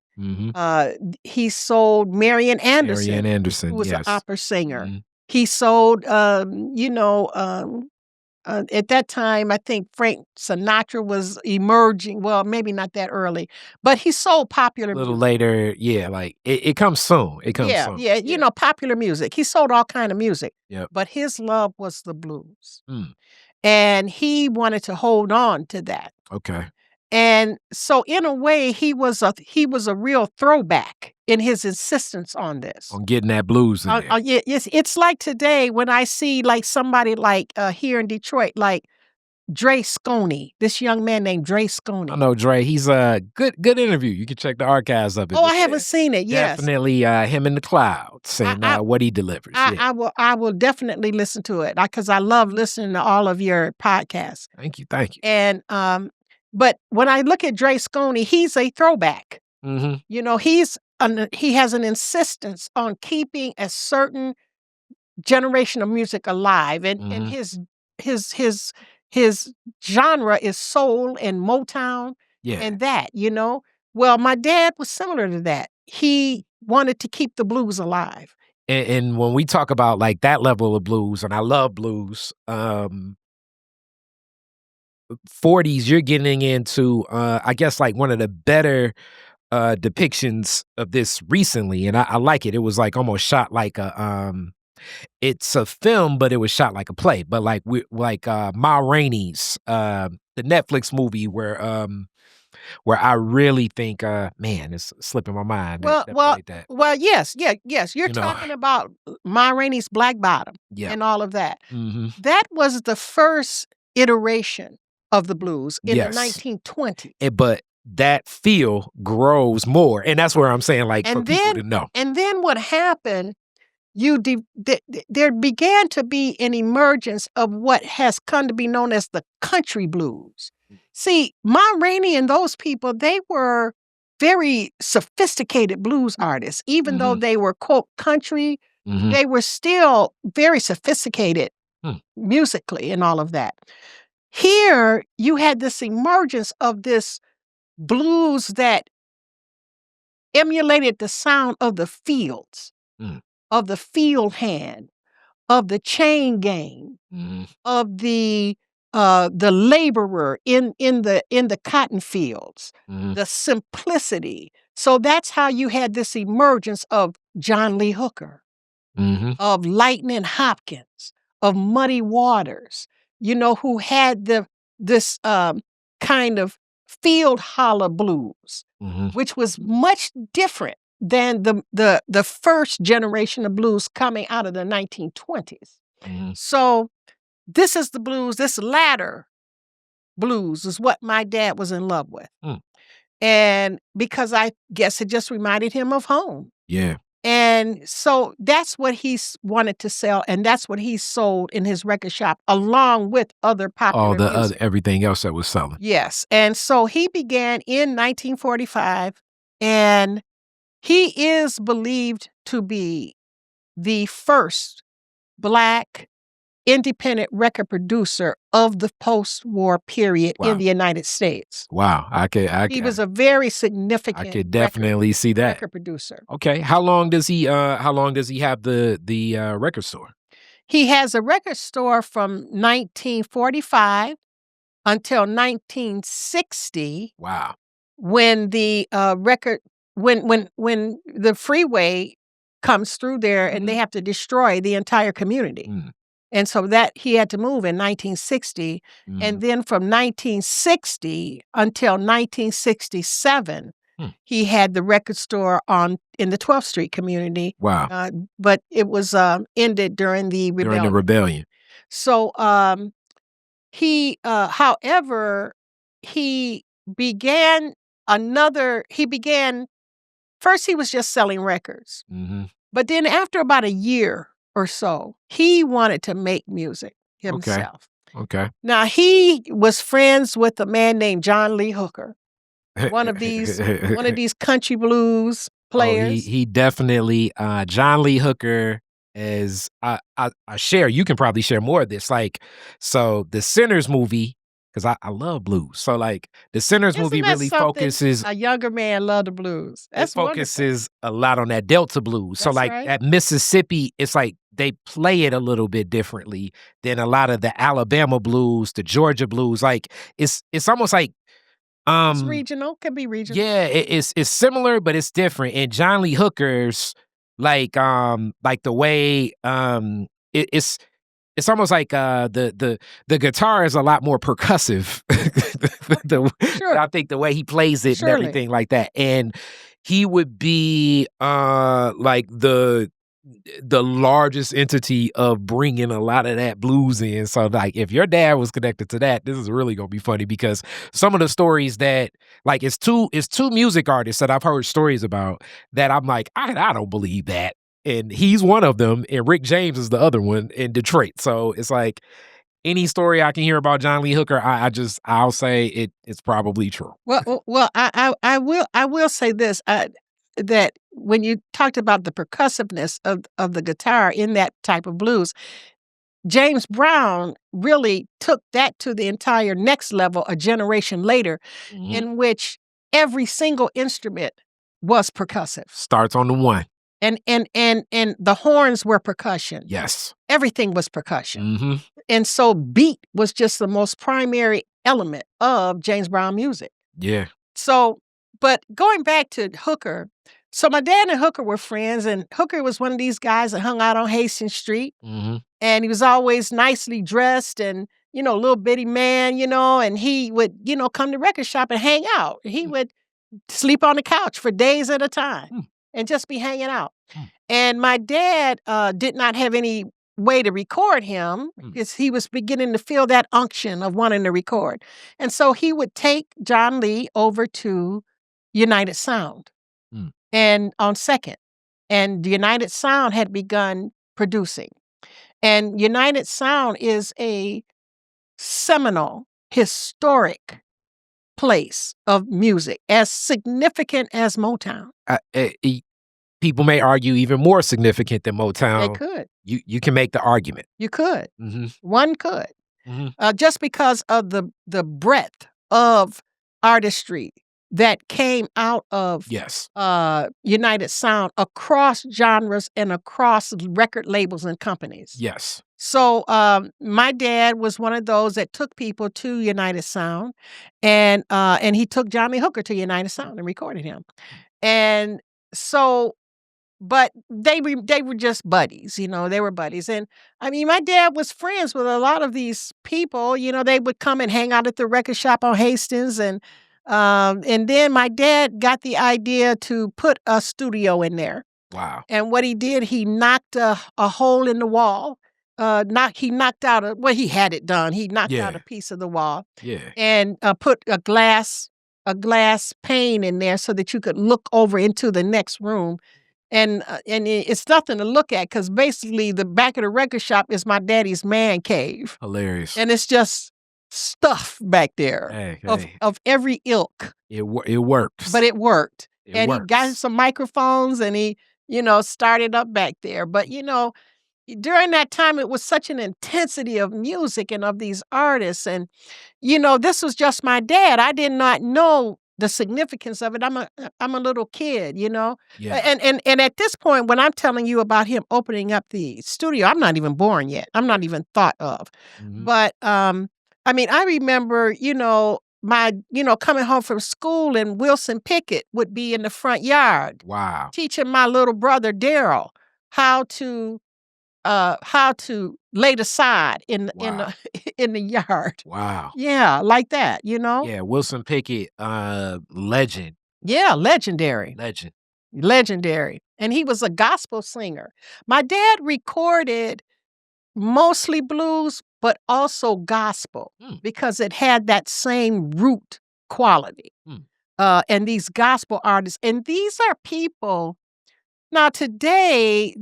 He sold Marian Anderson, who was an opera singer. He sold, at that time, I think Frank Sinatra was emerging. Well, maybe not that early, but he sold popular music.
A little later, yeah, like it comes soon. It comes soon.
Yeah, popular music. He sold all kind of music.
Yep.
But his love was the blues. And he wanted to hold on to that.
Okay.
And so in a way, he was a real throwback in his insistence on this.
On getting that blues in there.
Yes, it's like today when I see like somebody like here in Detroit, like Dre Sconey, this young man named Dre Sconey.
I know Dre. He's a good interview. You can check the archives of it.
Oh, I haven't seen it. Yes,
definitely him in the clouds and what he delivers.
I will definitely listen to it because I love listening to all of your podcasts.
Thank you.
And but when I look at Dre Sconey, he's a throwback. He has an insistence on keeping a certain generation of music alive, and his genre is soul and Motown, and that. Well, my dad was similar to that. He wanted to keep the blues alive.
And when we talk about like that level of blues, and I love blues, 40s, you're getting into, I guess, like one of the better depictions of this recently, and I like it. It was like almost shot like it's a film, but it was shot like a play. But like Ma Rainey's the Netflix movie where I really think man, it's slipping my mind
Well,
that
well,
played that.
well, yes, yes. You're
You know,
talking about Ma Rainey's Black Bottom
yeah.
and all of that.
Hmm.
That was the first iteration of the blues in the
Yes.
1920s.
But that feel grows more, and that's where I'm saying, like, for
And
people
then
to know.
and then what happened, there began to be an emergence of what has come to be known as the country blues. See, Ma Rainey and those people, they were very sophisticated blues artists. Even though
Mhm.
they were, quote, country,
Mhm.
they were still very sophisticated
Hmm.
musically and all of that. Here, you had this emergence of this blues that emulated the sound of the fields,
Mm.
of the field hand, of the chain gang,
Mhm.
of the laborer in the cotton fields,
Mhm.
the simplicity. So that's how you had this emergence of John Lee Hooker,
Mhm.
of Lightning Hopkins, of Muddy Waters, who had this kind of field holler blues,
Mhm.
which was much different than the first generation of blues coming out of the 1920s.
Mhm.
So this is the blues, this latter blues is what my dad was in love with.
Mm.
And because I guess it just reminded him of home.
Yeah.
And so that's what wanted to sell, and that's what he sold in his record shop, along with other
All
popular
the other
music.
everything else that was selling.
Yes. And so he began in 1945, and he is believed to be the first Black independent record producer of the post-war period in
Wow.
the United States.
Wow.
He was a very
I
significant
could definitely see that.
record producer.
Okay. How long does he have the record store?
He has a record store from 1945 until 1960,
Wow.
when the record when the freeway comes through there and they have to destroy the entire community.
Mm.
And so that he had to move in 1960.
Mhm.
And then from 1960 until 1967, he had the record store in the 12th Street community.
Wow.
But it was ended during the rebellion.
During the rebellion.
So however, he began first he was just selling records.
Mhm.
But then after about a year or so, he wanted to make music himself.
Okay.
Now, he was friends with a man named John Lee Hooker, one of these country blues players.
He definitely John Lee Hooker is I share, you can probably share more of this. Like, so the Sinners movie, because I love blues. So like the Sinners
Isn't
movie
that
really
something?
focuses
A younger man loved the blues. That's
it focuses a lot on that Delta blues. So
That's
like
right.
at Mississippi, it's like they play it a little bit differently than a lot of the Alabama blues, the Georgia blues. Like it's almost like
It's regional, can be regional.
yeah, it's similar, but it's different. And John Lee Hooker's like the way it's almost like the guitar is a lot more percussive.
Sure.
I think the way he plays it
Surely.
and everything like that. And he would be like the largest entity of bringing a lot of that blues in. So like if your dad was connected to that, this is really gonna be funny, because some of the stories that like it's two music artists that I've heard stories about that I'm like, I don't believe that. And he's one of them, and Rick James is the other one in Detroit. So it's like any story I can hear about John Lee Hooker, I'll say it's probably true.
Well, I will say this, that when you talked about the percussiveness of the guitar in that type of blues, James Brown really took that to the entire next level a generation later,
Mhm.
in which every single instrument was percussive.
Starts on the one.
And the horns were percussion.
Yes.
Everything was percussion.
Mm-hmm.
And so beat was just the most primary element of James Brown music.
Yeah.
So, but going back to Hooker, so my dad and Hooker were friends, and Hooker was one of these guys that hung out on Hastings Street,
Mm-hmm.
and he was always nicely dressed and, little bitty man, and he would, come to record shop and hang out. He would sleep on the couch for days at a time and just be hanging out. And my dad did not have any way to record him because he was beginning to feel that unction of wanting to record. And so he would take John Lee over to United Sound and on Second. And United Sound had begun producing. And United Sound is a seminal, historic place of music, as significant as Motown.
People may argue even more significant than Motown.
They could.
You can make the argument.
You could.
Mm-hmm.
One could.
Mm-hmm.
Just because of the breadth of artistry that came out of United Sound across genres and across record labels and companies.
Yes.
So my dad was one of those that took people to United Sound, and he took John Lee Hooker to United Sound and recorded him. And so, but they were just buddies, they were buddies. And I mean, my dad was friends with a lot of these people. They would come and hang out at the record shop on Hastings, and then my dad got the idea to put a studio in there.
Wow.
And what he did, he knocked a hole in the wall. He knocked out he had it done. He knocked out a piece of the wall.
Yeah.
And put a glass pane in there so that you could look over into the next room. And it's nothing to look at because basically the back of the record shop is my daddy's man cave.
Hilarious.
And it's just stuff back there of every ilk.
It works.
But it worked.
He
got some microphones and he, started up back there. But, during that time, it was such an intensity of music and of these artists. And, this was just my dad. I did not know the significance of it. I'm a little kid, Yeah. And at this point, when I'm telling you about him opening up the studio, I'm not even born yet. I'm not even thought of. Mm-hmm. But, I remember, my, coming home from school and Wilson Pickett would be in the front yard.
Wow.
Teaching my little brother, Daryl, how to lay the sod in the yard.
Wow.
Yeah, like that,
Yeah, Wilson Pickett, legend.
Yeah, legendary. Legendary. And he was a gospel singer. My dad recorded mostly blues, but also gospel because it had that same root quality. And these gospel artists, and these are people, now today,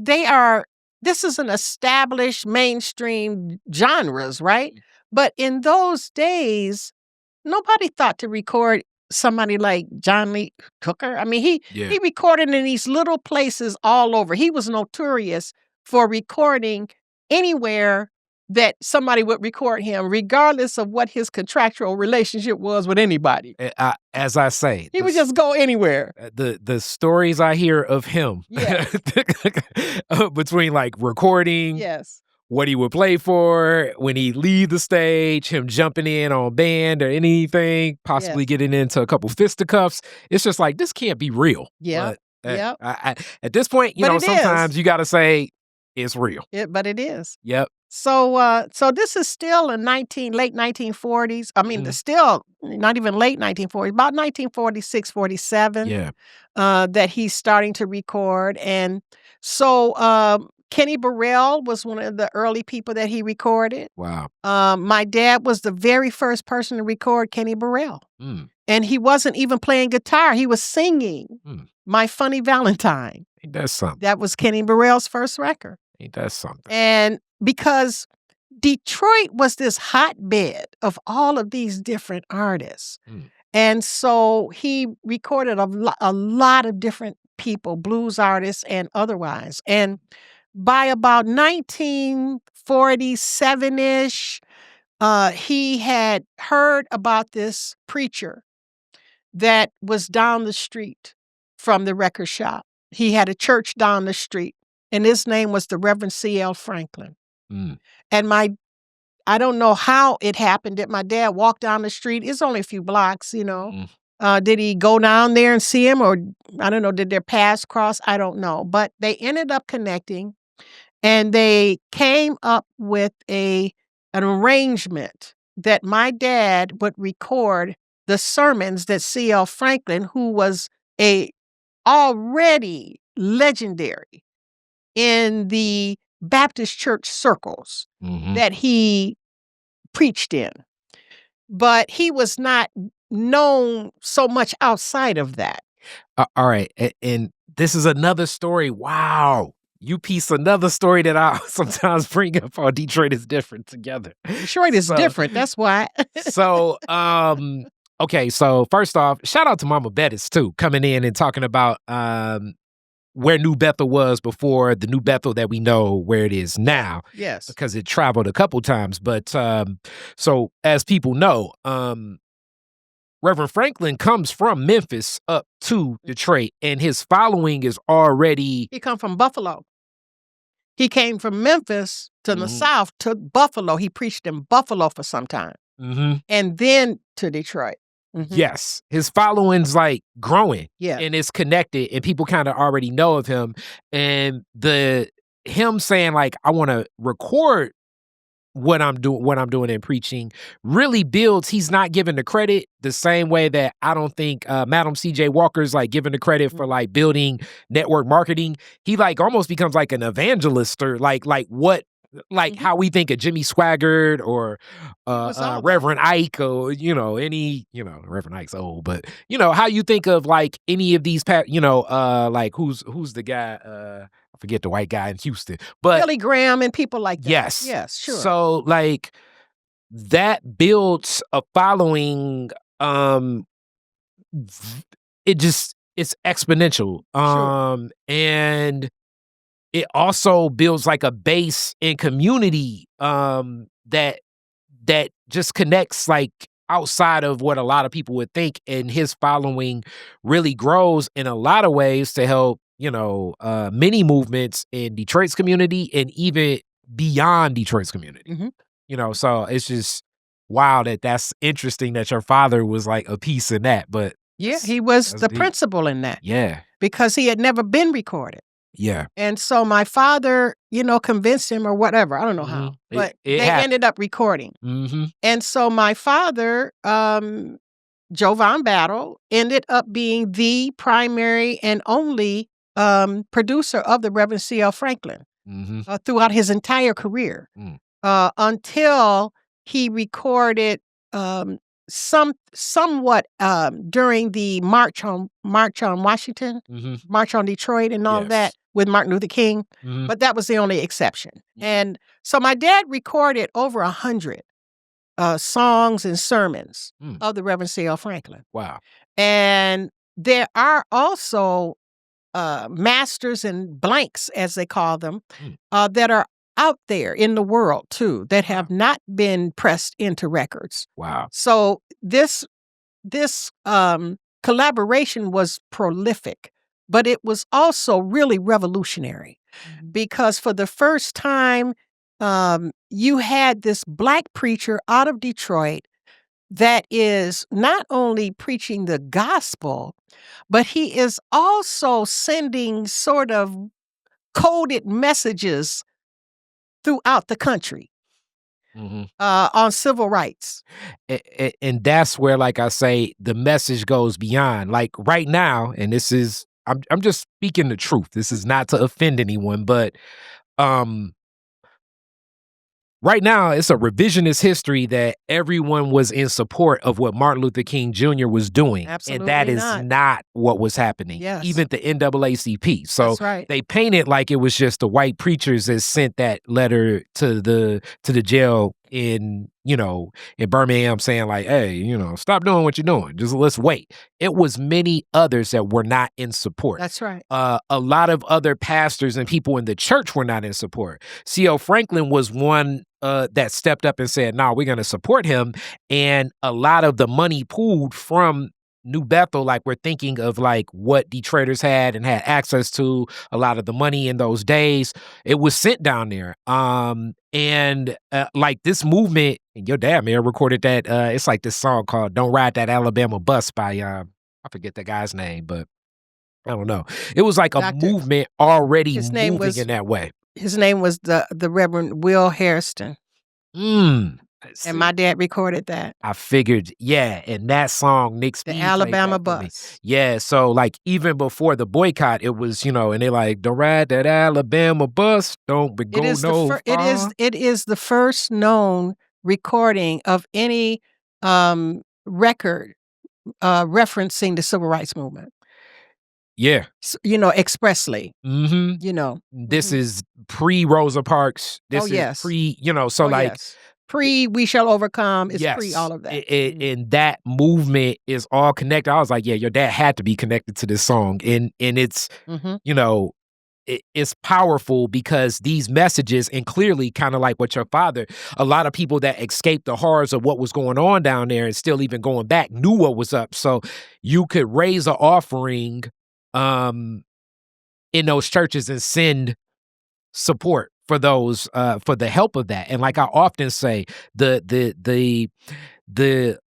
this is an established mainstream genres, right? But in those days, nobody thought to record somebody like John Lee Hooker. I mean, he recorded in these little places all over. He was notorious for recording anywhere that somebody would record him, regardless of what his contractual relationship was with anybody.
As I say,
he would just go anywhere.
The stories I hear of him, between like recording, what he would play for, when he leave the stage, him jumping in on band or anything, possibly getting into a couple fisticuffs. It's just like, this can't be real.
Yeah.
At this point, sometimes you got to say it's real.
But it is.
Yep.
So this is still in late 1940s. I mean, still not even late 1940s, about 1946, 47. That he's starting to record. And so Kenny Burrell was one of the early people that he recorded.
Wow.
My dad was the very first person to record Kenny Burrell. And he wasn't even playing guitar. He was singing My Funny Valentine.
Ain't that something?
That was Kenny Burrell's first record.
Ain't that something?
And because Detroit was this hotbed of all of these different artists. And so he recorded a lot of different people, blues artists and otherwise. And by about 1947-ish, he had heard about this preacher that was down the street from the record shop. He had a church down the street, and his name was the Reverend C.L. Franklin. And I don't know how it happened that my dad walked down the street. It's only a few blocks, you know. Did he go down there and see him, or I don't know, did their paths cross? I don't know. But they ended up connecting, and they came up with an arrangement that my dad would record the sermons that C.L. Franklin, who was a already legendary in the Baptist church circles that he preached in. But he was not known so much outside of that.
All right. And this is another story. Wow. You piece another story that I sometimes bring up on Detroit is Different together.
Detroit is different. That's why.
Okay. So first off, shout out to Mama Bettis too, coming in and talking about where New Bethel was before the New Bethel that we know where it is now.
Yes.
Because it traveled a couple times. But so as people know, Reverend Franklin comes from Memphis up to Detroit, and his following is already...
He come from Buffalo. He came from Memphis to the South to Buffalo. He preached in Buffalo for some time. And then to Detroit.
Yes. His following's like growing.
Yeah.
And it's connected, and people kind of already know of him. And him saying like, I want to record what I'm doing in preaching really builds. He's not given the credit the same way that I don't think Madam C.J. Walker's like given the credit for like building network marketing. He like almost becomes like an evangelist, or like what, like how we think of Jimmy Swaggart or Reverend Ike, or Reverend Ike's old, but how you think of like any of these like who's the guy, I forget the white guy in Houston, but
Billy Graham and people like that.
Yes.
Yes, sure.
So like that builds a following. It's exponential.
Sure.
And it also builds like a base in community that just connects like outside of what a lot of people would think, and his following really grows in a lot of ways to help many movements in Detroit's community and even beyond Detroit's community. So it's just wow that's interesting that your father was like a piece in that. But
yeah, he was the principal in that.
Yeah.
Because he had never been recorded.
Yeah.
And so my father, convinced him or whatever. I don't know how, but they ended up recording. And so my father, Joe Von Battle, ended up being the primary and only producer of the Reverend C.L. Franklin throughout his entire career until he recorded somewhat during the March on Washington, March on Detroit and all that with Martin Luther King. But that was the only exception. And so my dad recorded over 100 songs and sermons of the Reverend C.L. Franklin.
Wow.
And there are also masters and blanks, as they call them, that are out there in the world too, that have not been pressed into records.
Wow.
So this collaboration was prolific, but it was also really revolutionary because for the first time, you had this Black preacher out of Detroit that is not only preaching the gospel, but he is also sending sort of coded messages throughout the country on civil rights.
And that's where, like I say, the message goes beyond. Like right now, and this is, I'm just speaking the truth. This is not to offend anyone, but right now, it's a revisionist history that everyone was in support of what Martin Luther King Jr. was doing.
Absolutely
and that is not what was happening.
Yes.
Even the NAACP. So
That's right.
they painted like it was just the white preachers that sent that letter to the jail in Birmingham saying like, hey, stop doing what you're doing. Just let's wait. It was many others that were not in support.
That's right.
A lot of other pastors and people in the church were not in support. C.L. Franklin was one that stepped up and said, no, we're going to support him. And a lot of the money pooled from New Bethel, like we're thinking of like what Detroiters had and had access to, a lot of the money in those days, it was sent down there. And like this movement, and your dad may have recorded that. It's like this song called "Don't Ride That Alabama Bus" by I forget the guy's name, but I don't know. It was like a
Doctor,
movement already
his name
moving
was
in that way.
his name was the Reverend Will Hairston, and
See,
my dad recorded that.
I figured, yeah, and that song, Nick
The
Speed played
Alabama
that for me.
Bus.
Yeah, so like even before the boycott, it was, you know, and they like, don't ride that Alabama bus, don't be
It
go
is the
no far.
it is the first known recording of any record referencing the civil rights movement.
Yeah.
You know, expressly.
Mm-hmm.
You know.
This
Mhm.
is pre Rosa Parks.
Oh,
This is
yes.
pre, you know, so
Oh,
like
yes. Pre We Shall Overcome is pre
yes.
all of that. Mhm.
And that movement is all connected. I was like, yeah, your dad had to be connected to this song. And it's,
Mhm.
you know, it's powerful because these messages, and clearly kind of like what your father, a lot of people that escaped the horrors of what was going on down there and still even going back knew what was up. So you could raise an offering in those churches and send support for those for the help of that. And like I often say, the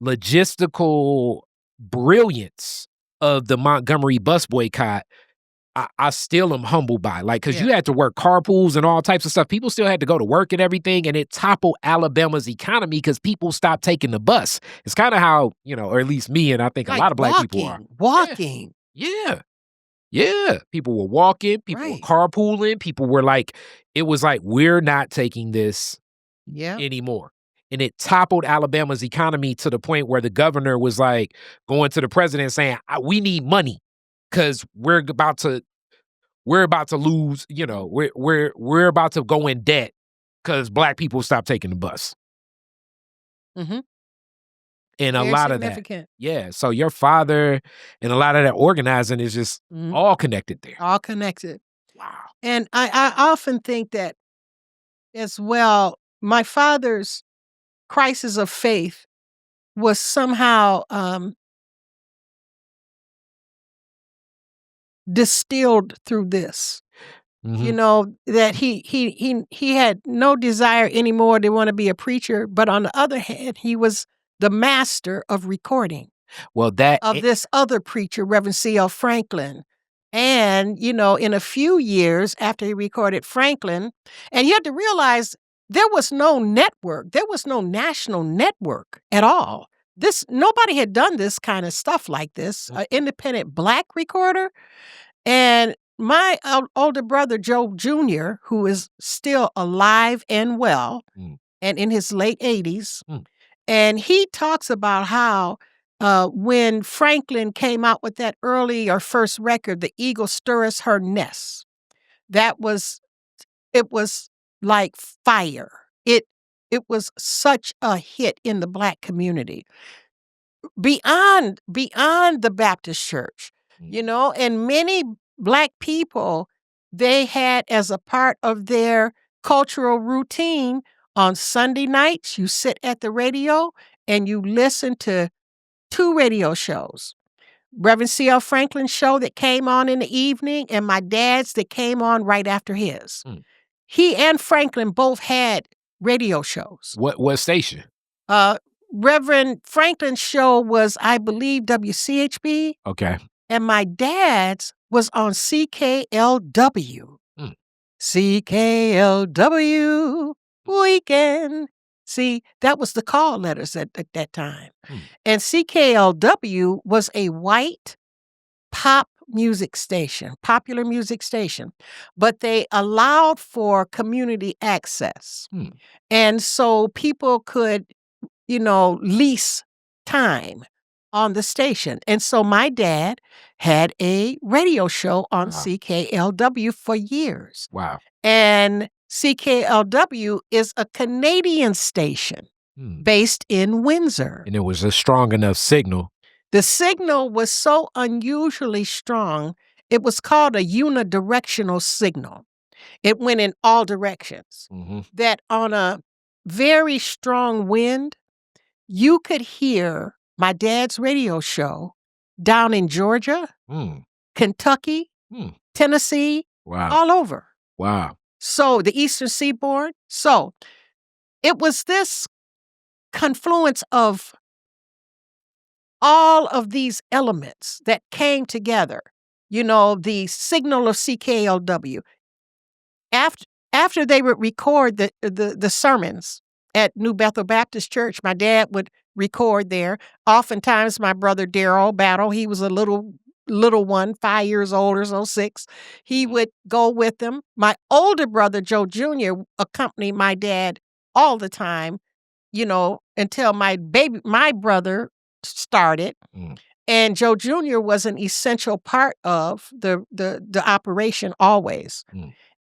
logistical brilliance of the Montgomery bus boycott, I still am humbled by, like, because you
Yeah.
had to work carpools and all types of stuff. People still had to go to work and everything, and it toppled Alabama's economy because people stopped taking the bus. It's kind of how, you know, or at least me and I think a
Like
lot of black people are.
walking.
Yeah. Yeah. People were walking, people were
Right.
carpooling, people were like, it was like, we're not taking this
Yeah.
anymore. And it toppled Alabama's economy to the point where the governor was like going to the president saying, we need money because we're about to lose, you know, we're about to go in debt because black people stopped taking the bus.
Mhm.
And a
Very
lot of that.
significant.
Yeah. So your father and a lot of that organizing is just
Mhm.
all connected there.
All connected.
Wow.
And I often think that as well, my father's crisis of faith was somehow distilled through this. You
Mhm.
know, that he had no desire anymore to want to be a preacher, but on the other hand, he was the master of recording
Well, that
of this other preacher, Reverend C.L. Franklin. And, you know, in a few years after he recorded Franklin, and you have to realize there was no network, there was no national network at all. Nobody had done this kind of stuff like this, an independent black recorder. And my older brother, Joe Jr., who is still alive and well
Mm.
and in his late 80s,
Mm.
and he talks about how when Franklin came out with that early or first record, The Eagle Stirreth Her Nest, it was like fire. It was such a hit in the black community. Beyond the Baptist church, you know, and many black people, they had as a part of their cultural routine on Sunday nights, you sit at the radio and you listen to 2 radio shows. Reverend C.L. Franklin's show that came on in the evening and my dad's that came on right after his.
Mm.
He and Franklin both had radio shows.
What station?
Reverend Franklin's show was, I believe, WCHB,
Okay.
and my dad's was on CKLW.
Mm.
CKLW Weekend. See, that was the call letters at that time.
Mm.
And CKLW was a white pop music station, popular music station, but they allowed for community access.
Mm.
And so people could, you know, lease time on the station. And so my dad had a radio show on CKLW for years.
Wow.
And CKLW is a Canadian station based in Windsor.
And it was a strong enough signal.
The signal was so unusually strong, it was called a unidirectional signal. It went in all directions.
Mm-hmm.
That on a very strong wind, you could hear my dad's radio show down in Georgia, Kentucky, Tennessee, all over.
Wow.
So the Eastern Seaboard. So it was this confluence of all of these elements that came together. You know, the signal of CKLW. After they would record the sermons at New Bethel Baptist Church, my dad would record there. Oftentimes, my brother Darrell Battle, he was a little one, 5 years old or so, 6. He would go with them. My older brother Joe Jr. accompanied my dad all the time, you know, until my brother started. And Joe Jr. was an essential part of the operation always.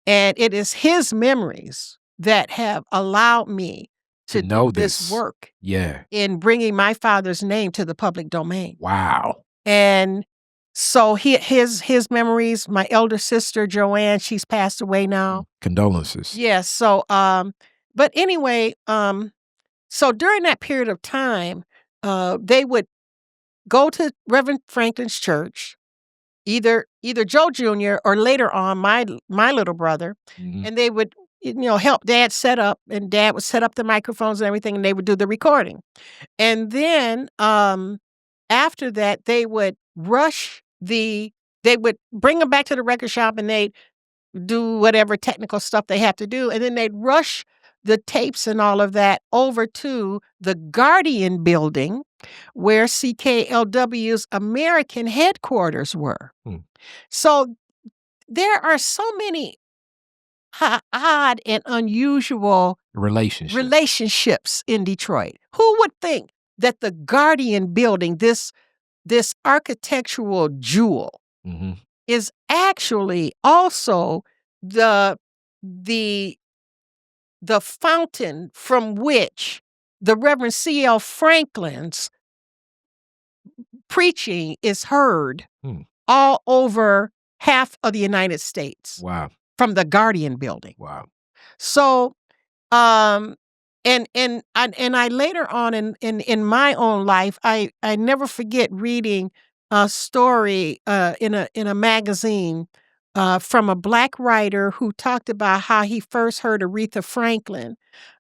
And it is his memories that have allowed me to
know
do this work in bringing my father's name to the public domain.
Wow.
And so his memories, my elder sister, Joanne, she's passed away now.
Condolences.
Yes. So, but anyway, so during that period of time, they would go to Reverend Franklin's church, either Joe Jr. or later on my little brother, and they would, you know, help Dad set up, and Dad would set up the microphones and everything, and they would do the recording. And then after that, they would bring them back to the record shop, and they'd do whatever technical stuff they have to do, and then they'd rush the tapes and all of that over to the Guardian building where CKLW's American headquarters were. So there are so many odd and unusual relationships in Detroit. Who would think that the Guardian building, this architectural jewel, is actually also the fountain from which the Reverend C.L. Franklin's preaching is heard all over half of the United States.
Wow.
From the Guardian building.
Wow.
So, and I later on in my own life, I never forget reading a story in a magazine from a Black writer who talked about how he first heard Aretha Franklin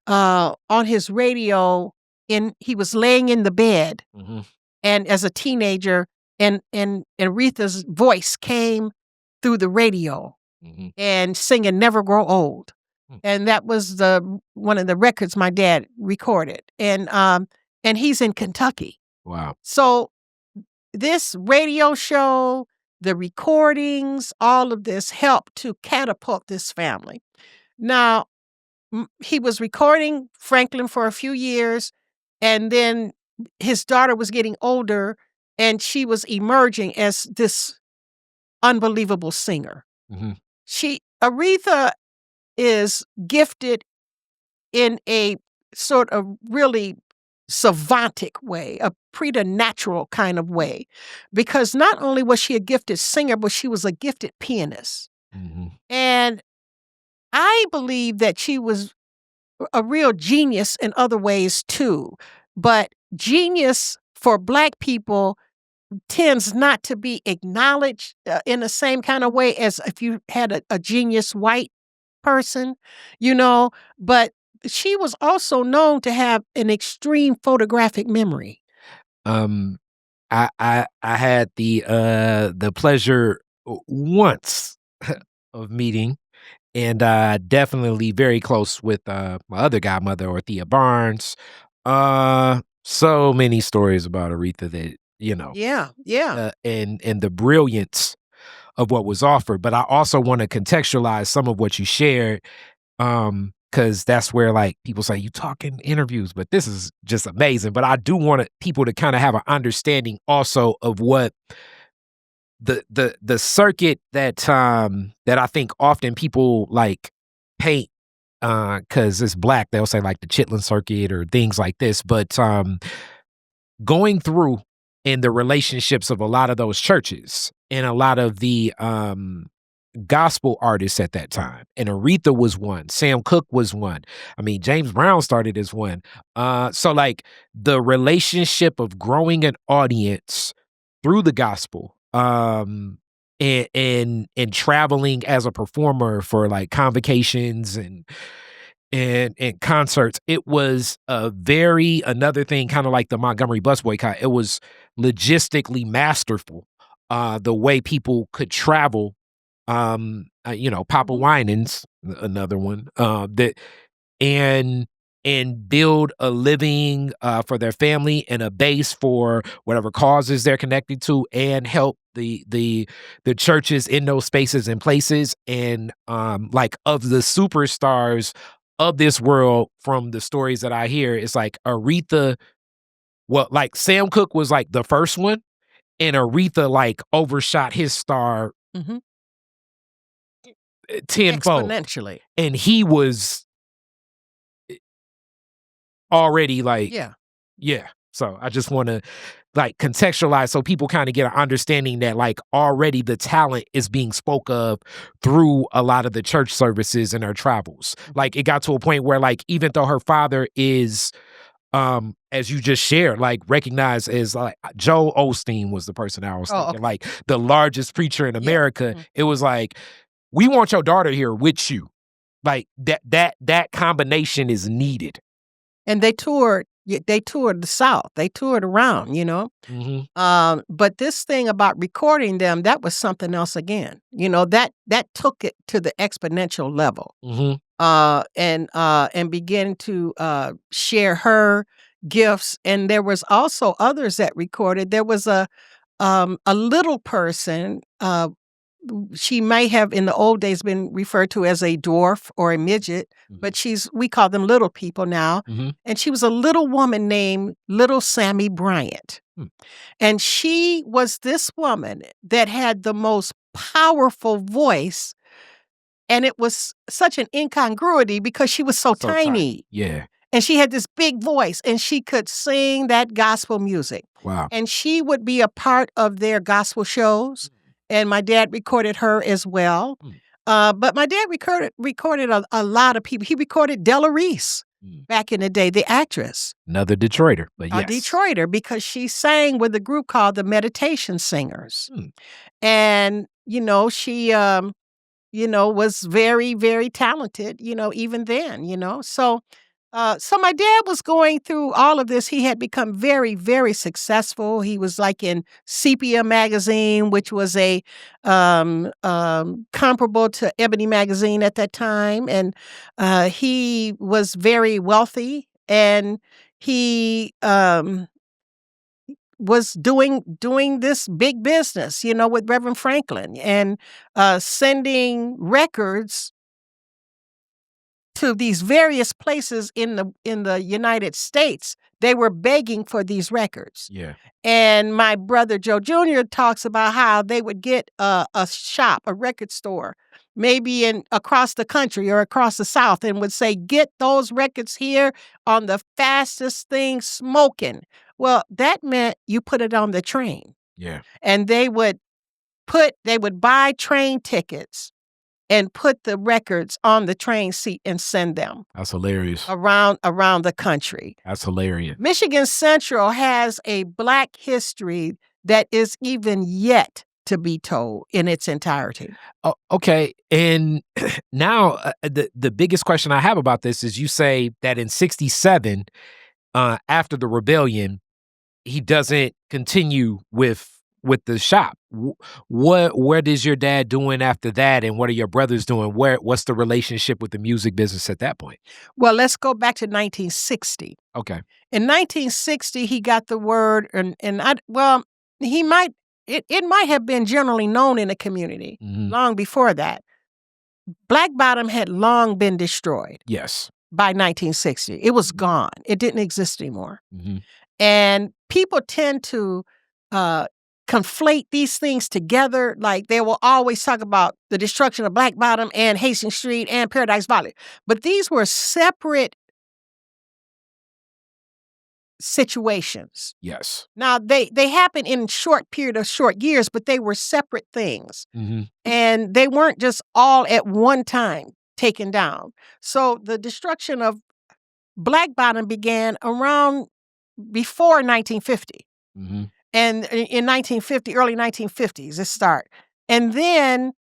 on his radio. He was laying in the bed, and as a teenager, and Aretha's voice came through the radio, and singing "Never Grow Old," and that was one of the records my dad recorded, and he's in Kentucky.
Wow!
So this radio show, the recordings, all of this helped to catapult this family. Now, he was recording Franklin for a few years, and then his daughter was getting older, and she was emerging as this unbelievable singer. Aretha is gifted in a sort of really savantic way, a preternatural kind of way, because not only was she a gifted singer, but she was a gifted pianist. And I believe that she was a real genius in other ways too, but genius for Black people tends not to be acknowledged in the same kind of way as if you had a genius white person, you know, but she was also known to have an extreme photographic memory.
I had the pleasure once of meeting, and definitely very close with my other godmother, Aretha Barnes. So many stories about Aretha that, you know.
Yeah.
And the brilliance of what was offered. But I also want to contextualize some of what you shared, because that's where, like, people say you talk in interviews, but this is just amazing. But I do want people to kind of have an understanding also of what the circuit that I think often people like paint, because it's Black, they'll say like the Chitlin circuit or things like this, but going through in the relationships of a lot of those churches and a lot of the gospel artists at that time. And Aretha was one. Sam Cooke was one. I mean, James Brown started as one. So like the relationship of growing an audience through the gospel, and traveling as a performer for like convocations and concerts. It was a very another thing, kind of like the Montgomery bus boycott. It was logistically masterful, the way people could travel. Papa
Mhm.
Winans, another one, that and build a living for their family and a base for whatever causes they're connected to, and help the churches in those spaces and places. And like, of the superstars of this world, from the stories that I hear, it's like Aretha. Well, like Sam Cooke was like the first one, and Aretha like overshot his star
Mhm.
tenfold,
Exponentially.
and he was already like,
Yeah.
yeah. So I just want to like contextualize so people kind of get an understanding that like already the talent is being spoke of through a lot of the church services and her travels.
Mhm.
Like, it got to a point where like, even though her father is, as you just shared, like recognized as like Joel Osteen was the person I was
Oh,
thinking,
okay.
like the largest preacher in
Yeah.
America.
Mhm.
It was like, we want your daughter here with you. Like that combination is needed.
And they toured the South. They toured around, you know?
Mhm.
But this thing about recording them, that was something else again. You know, that took it to the exponential level.
Mhm.
And began to share her gifts. And there was also others that recorded. There was a little person. She may have in the old days been referred to as a dwarf or a midget,
Mhm.
but we call them little people now.
Mhm.
And she was a little woman named Little Sammy Bryant.
Hmm.
And she was this woman that had the most powerful voice. And it was such an incongruity because she was so
So tiny.
tiny.
Yeah.
And she had this big voice and she could sing that gospel music.
Wow.
And she would be a part of their gospel shows. And my dad recorded her as well.
Mm.
But my dad recorded a lot of people. He recorded Della Reese
Mm.
back in the day, the actress,
Another Detroiter, but
a
yes.
Detroiter, because she sang with a group called the Meditation Singers.
Mm.
And, she was very, very talented, even then, So my dad was going through all of this. He had become very, very successful. He was like in Sepia magazine, which was a comparable to Ebony magazine at that time. And he was very wealthy, and he was doing this big business, with Reverend Franklin, and sending records to these various places in the United States. They were begging for these records.
Yeah.
And my brother Joe Jr. talks about how they would get a shop, a record store, maybe across the country or across the South, and would say, "Get those records here on the fastest thing smoking." Well, that meant you put it on the train.
Yeah.
And they would buy train tickets and put the records on the train seat and send them
That's hilarious.
around the country.
That's hilarious.
Michigan Central has a Black history that is even yet to be told in its entirety.
Oh, okay. And now the biggest question I have about this is, you say that in 67, after the rebellion, he doesn't continue with the shop. What is your dad doing after that, and what are your brothers doing? What's the relationship with the music business at that point?
Well, let's go back to 1960.
Okay.
In 1960, he got the word, he might it might have been generally known in the community
Mhm.
long before that. Black Bottom had long been destroyed
Yes.
by 1960. It was gone. It didn't exist anymore.
Mhm.
And people tend to conflate these things together. Like, they will always talk about the destruction of Black Bottom and Hastings Street and Paradise Valley. But these were separate situations.
Yes.
Now, they happened in short years, but they were separate things.
Mhm.
And they weren't just all at one time taken down. So the destruction of Black Bottom began around before 1950.
Mhm.
And in 1950, early 1950s, it start. And then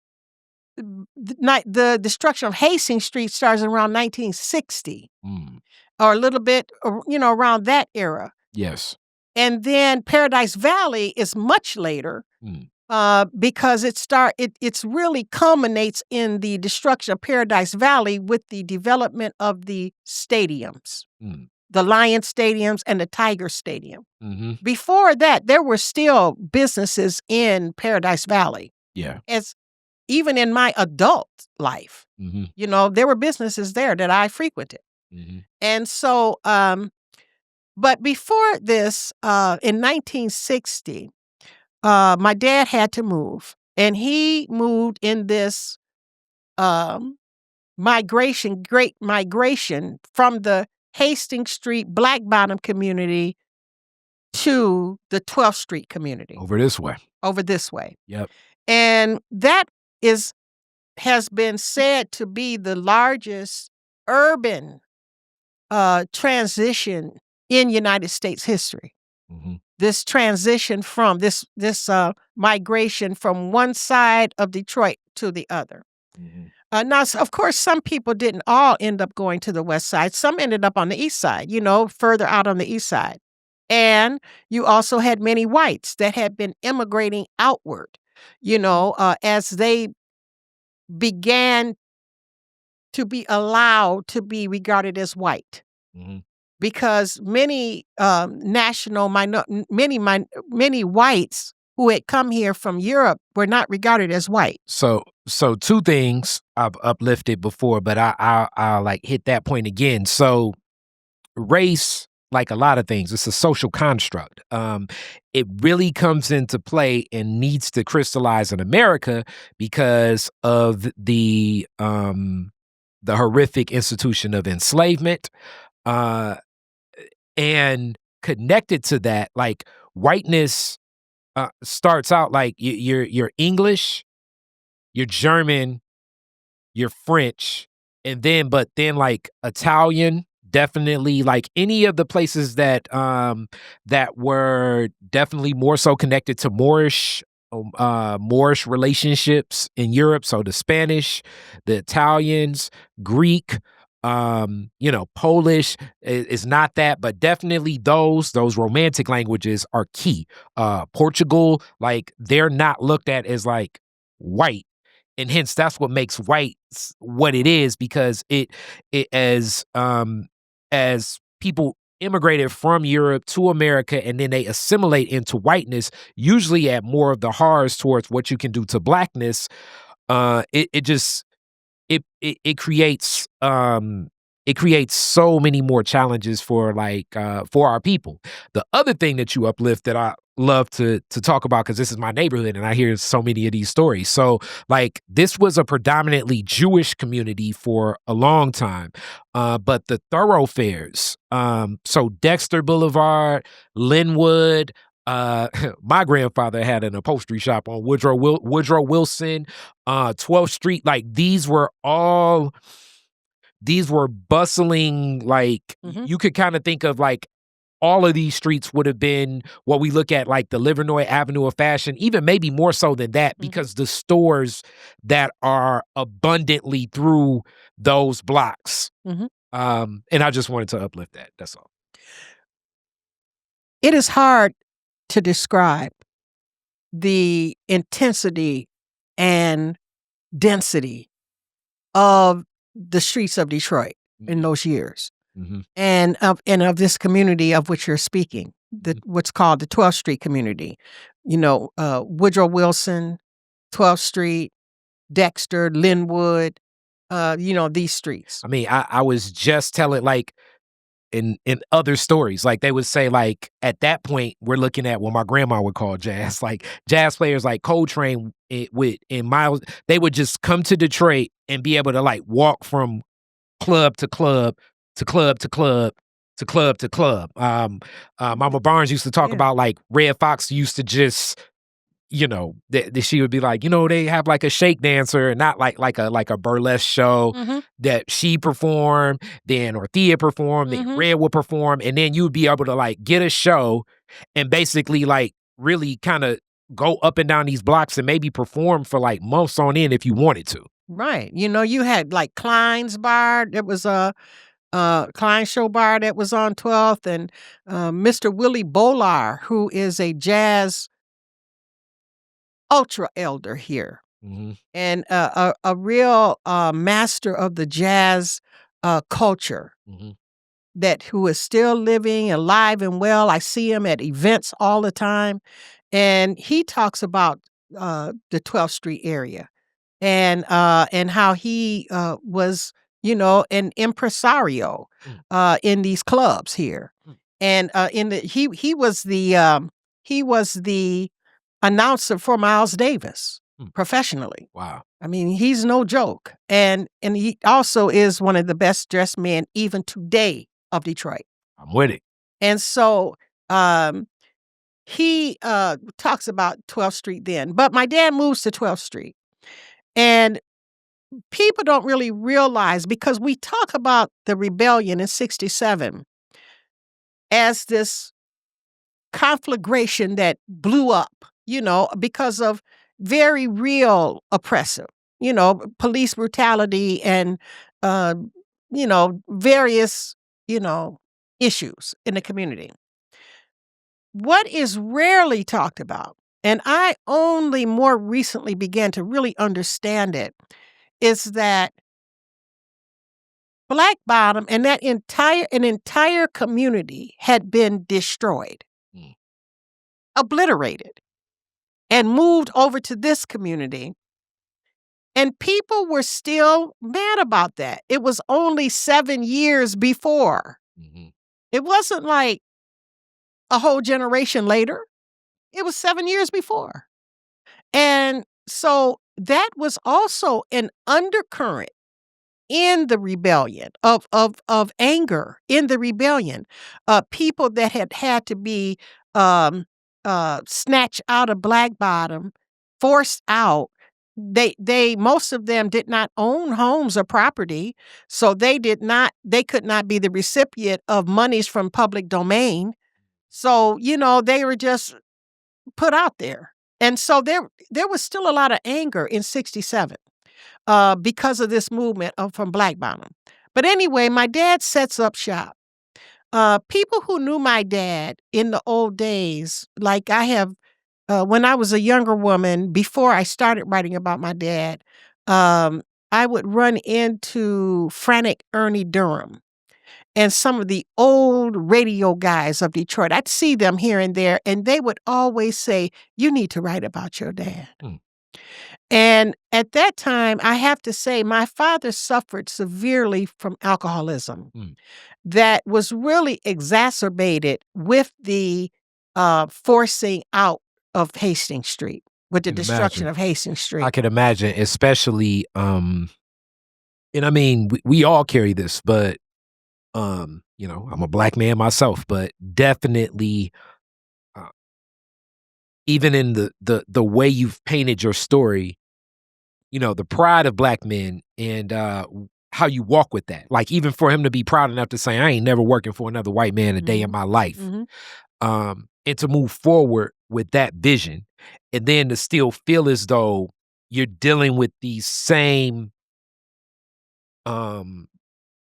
the destruction of Hastings Street starts around 1960 or a little bit, around that era.
Yes.
And then Paradise Valley is much later because it's really culminates in the destruction of Paradise Valley with the development of the stadiums, the Lion stadiums and the Tiger Stadium.
Mm-hmm.
Before that, there were still businesses in Paradise Valley.
Yeah.
Even in my adult life, there were businesses there that I frequented.
Mm-hmm.
And so, but before this, in 1960, my dad had to move, and he moved in this great migration from the Hastings Street Black Bottom community to the 12th Street community.
Over this way. Yep.
And that has been said to be the largest urban transition in United States history.
Mm-hmm.
This transition from this migration from one side of Detroit to the other. Mm-hmm. Now, of course, some people didn't all end up going to the west side. Some ended up on the east side, further out on the east side. And you also had many whites that had been immigrating outward, as they began to be allowed to be regarded as white. Mm-hmm. Because many many whites who had come here from Europe were not regarded as white.
So two things I've uplifted before, but I'll like hit that point again. So race, like a lot of things, it's a social construct. It really comes into play and needs to crystallize in America because of the horrific institution of enslavement. And connected to that, like whiteness starts out like you're English, you're German, you're French, and then like Italian, definitely, like any of the places that were definitely more so connected to Moorish relationships in Europe. So the Spanish, the Italians, Greek, Polish is not that, but definitely those romantic languages are key. Portugal, like they're not looked at as like white, and hence that's what makes white what it is, because it as people immigrated from Europe to America and then they assimilate into whiteness, usually at more of the horrors towards what you can do to blackness. It creates so many more challenges for our people. The other thing that you uplift that I love to talk about, because this is my neighborhood and I hear so many of these stories. So like this was a predominantly Jewish community for a long time, but the thoroughfares, so Dexter Boulevard, Linwood. My grandfather had an upholstery shop on Woodrow Wilson, 12th Street. Like these were bustling, like you could kind of think of like all of these streets would have been what we look at like the Livernois Avenue of fashion, even maybe more so than that, because the stores that are abundantly through those blocks. And I just wanted to uplift that. That's all.
It is hard to describe the intensity and density of the streets of Detroit in those years, and of this community of which you're speaking, what's called the 12th Street community. Woodrow Wilson, 12th Street, Dexter, Linwood, these streets.
I mean, I was just telling, like, in other stories, like they would say, like at that point we're looking at what my grandma would call jazz, like jazz players like Coltrane and Miles, they would just come to Detroit and be able to like walk from club to club to club to club to club to club. Mama Barnes used to talk about like Red Fox used to just, she would be like, they have like a shake dancer and not like a burlesque show that she performed, then Orthea performed, then Red would perform, and then you would be able to like get a show and basically like really kind of go up and down these blocks and maybe perform for like months on end if you wanted to.
Right. You had like Klein's Bar. It was a Klein Show Bar that was on 12th, and Mr. Willie Bolar, who is a jazz ultra elder here,
Mm-hmm.
and a real master of the jazz culture.
Mm-hmm.
Who is still living alive and well. I see him at events all the time, and he talks about the 12th Street area, and how he was, an impresario in these clubs here,
Mm.
and he was the announcer for Miles Davis professionally.
Wow.
I mean, he's no joke, and he also is one of the best dressed men even today of Detroit.
I'm with it.
And so he talks about 12th Street then. But my dad moves to 12th Street. And people don't really realize, because we talk about the rebellion in 67 as this conflagration that blew up, because of very real oppressive, police brutality and, various, issues in the community. What is rarely talked about, and I only more recently began to really understand it, is that Black Bottom and an entire community had been destroyed, obliterated, and moved over to this community. And people were still mad about that. It was only 7 years before.
Mm-hmm.
It wasn't like a whole generation later. It was 7 years before. And so that was also an undercurrent in the rebellion of anger in the rebellion. People that had to be snatched out of Black Bottom, forced out. They most of them did not own homes or property, so they could not be the recipient of monies from public domain. So, they were just put out there. And so there was still a lot of anger in 67 because of this movement from Black Bottom. But anyway, my dad sets up shop. People who knew my dad in the old days, like I have, when I was a younger woman, before I started writing about my dad, I would run into Frantic Ernie Durham and some of the old radio guys of Detroit. I'd see them here and there, and they would always say, "You need to write about your dad." And at that time, I have to say, my father suffered severely from alcoholism that was really exacerbated with the forcing out of Hastings Street, with the destruction of Hastings Street.
I could imagine, especially, and I mean, we all carry this, but, I'm a Black man myself, but definitely, even in the way you've painted your story, the pride of Black men and how you walk with that. Like, even for him to be proud enough to say, I ain't never working for another white man a day in my life. And to move forward with that vision, and then to still feel as though you're dealing with these same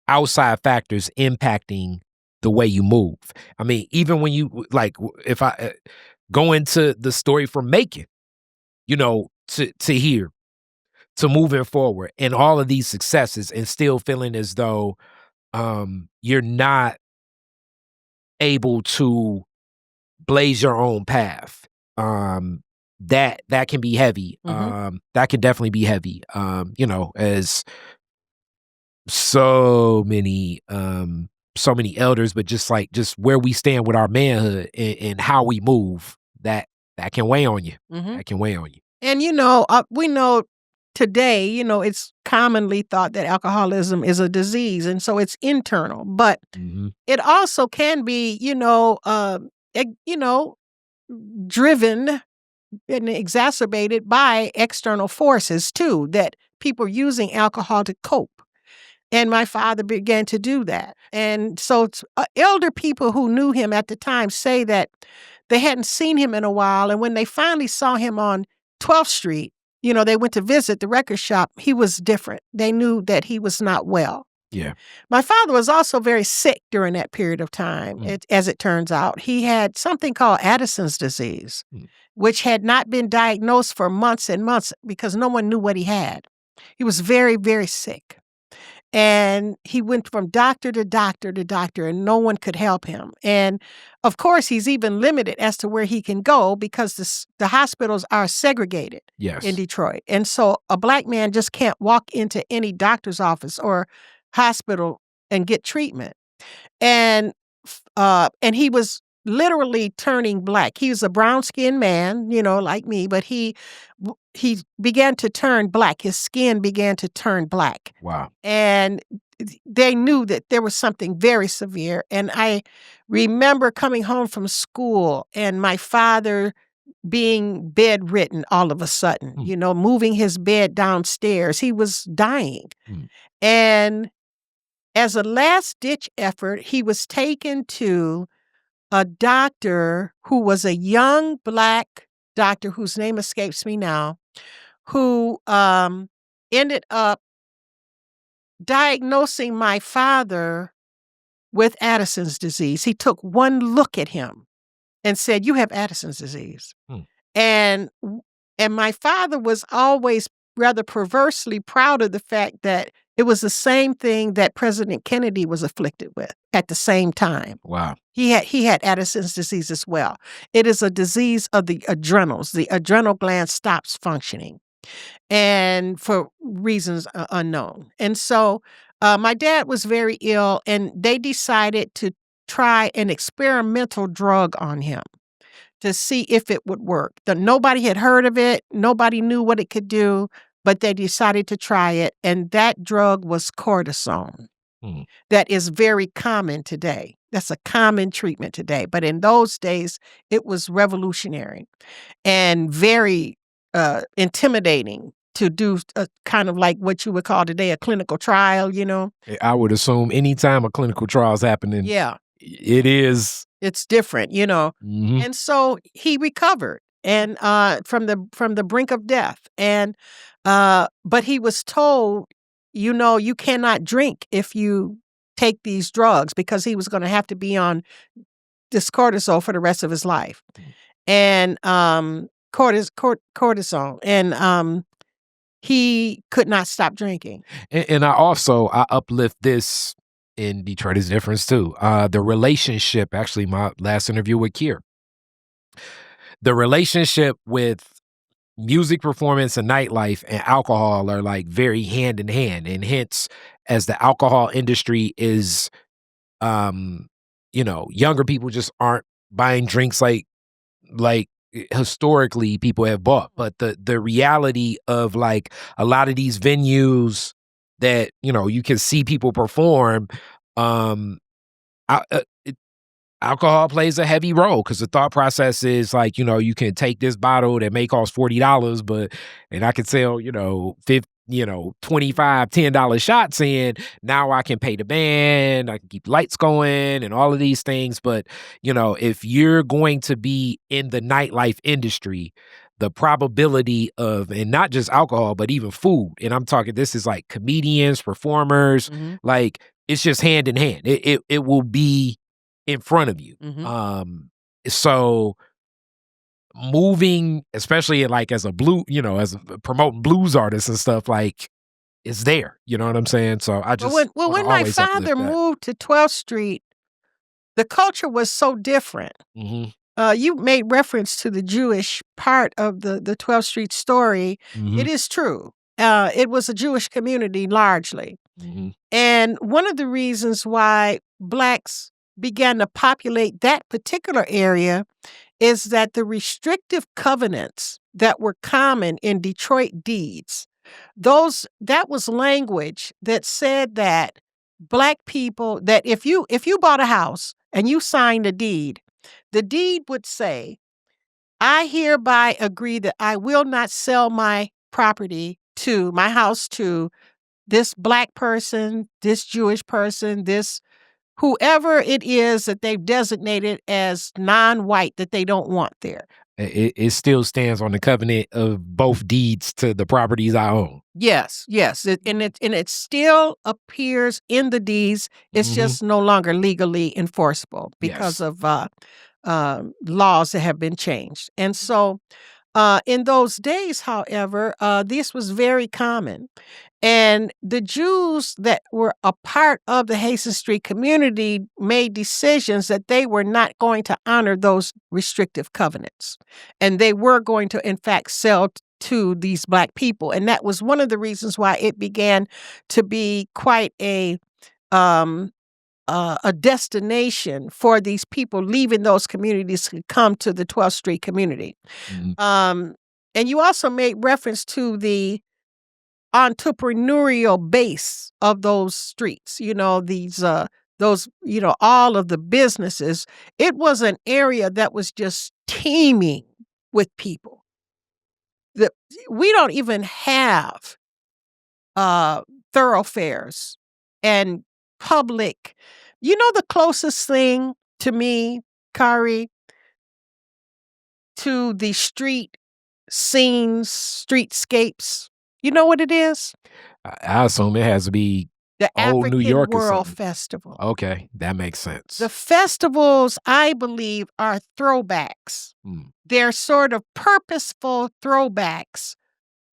outside factors impacting the way you move. I mean, even when you, like, if I go into the story from Macon, to here, to moving forward and all of these successes, and still feeling as though you're not able to blaze your own path. That can be heavy. That can definitely be heavy. As so many elders, but just where we stand with our manhood and how we move, that can weigh on you. That can weigh on you.
And we know today, it's commonly thought that alcoholism is a disease, and so it's internal. But it also can be, driven and exacerbated by external forces too, that people are using alcohol to cope. And my father began to do that. And so elder people who knew him at the time say that They hadn't seen him in a while, and when they finally saw him on 12th Street, they went to visit the record shop. He was different. They knew that he was not well.
Yeah.
My father was also very sick during that period of time, as it turns out. He had something called Addison's disease, which had not been diagnosed for months and months because no one knew what he had. He was very, very sick. And he went from doctor to doctor to doctor, and no one could help him. And of course, he's even limited as to where he can go because the hospitals are segregated in Detroit. And so a Black man just can't walk into any doctor's office or hospital and get treatment. And he was literally turning black. He was a brown-skinned man, like me, but he began to turn black. His skin began to turn black.
Wow.
And they knew that there was something very severe. And I remember coming home from school and my father being bedridden all of a sudden, moving his bed downstairs. He was dying. And as a last-ditch effort, he was taken to a doctor who was a young Black doctor whose name escapes me now, who ended up diagnosing my father with Addison's disease. He took one look at him and said, "You have Addison's disease." And my father was always rather perversely proud of the fact that it was the same thing that President Kennedy was afflicted with at the same time.
Wow.
He had Addison's disease as well. It is a disease of the adrenals. The adrenal gland stops functioning, and for reasons unknown. And so my dad was very ill, and they decided to try an experimental drug on him to see if it would work. Nobody had heard of it. Nobody knew what it could do, but they decided to try it, and that drug was cortisone. That is very common today. That's a common treatment today. But in those days, it was revolutionary and very intimidating to do kind of like what you would call today a clinical trial,
I would assume anytime a clinical trial is happening, it is.
It's different, And so he recovered and from the brink of death. And but he was told, you cannot drink if you take these drugs because he was going to have to be on this cortisol for the rest of his life. And cortisone. And he could not stop drinking.
And I uplift this in Detroit is difference too. The relationship, actually my last interview with Kier, the relationship with music performance and nightlife and alcohol are like very hand in hand. And hence, as the alcohol industry is, younger people just aren't buying drinks like historically people have bought. But the reality of like a lot of these venues that, you can see people perform, alcohol plays a heavy role because the thought process is like, you can take this bottle that may cost $40, and I can sell, $25, $10 shots in. Now I can pay the band, I can keep lights going and all of these things. But, if you're going to be in the nightlife industry, the probability of, and not just alcohol, but even food, and I'm talking, this is like comedians, performers, like it's just hand in hand. It will be in front of you. So moving, especially like as a promoting blues artist and stuff, like it's there. You know what I'm saying? So I just
when my father moved to 12th Street, the culture was so different. You made reference to the Jewish part of the 12th Street story. It is true. It was a Jewish community largely. And one of the reasons why Blacks began to populate that particular area is that the restrictive covenants that were common in Detroit deeds, that was language that said that Black people, that if you bought a house and you signed a deed, the deed would say, "I hereby agree that I will not sell my house to this Black person, this Jewish person, this whoever it is that they've designated as non-white that they don't want there.
It still stands on the covenant of both deeds to the properties I own.
Yes, yes, and it still appears in the deeds. It's
Mhm.
just no longer legally enforceable because
Yes.
of laws that have been changed. And so, in those days, however, this was very common. And the Jews that were a part of the Hastings Street community made decisions that they were not going to honor those restrictive covenants. And they were going to, in fact, sell to these Black people. And that was one of the reasons why it began to be quite um, a destination for these people leaving those communities to come to the 12th Street community.
Mhm.
And you also made reference to the entrepreneurial base of those streets, those, all of the businesses. It was an area that was just teeming with people. The, we don't even have uh, thoroughfares and public. The closest thing to me, Kari, to the street scenes, streetscapes, you know what it is?
I assume it has to be
The
old New
African
York or
World
something.
Festival.
Okay, that makes sense.
The festivals, I believe, are throwbacks.
Mm.
They're sort of purposeful throwbacks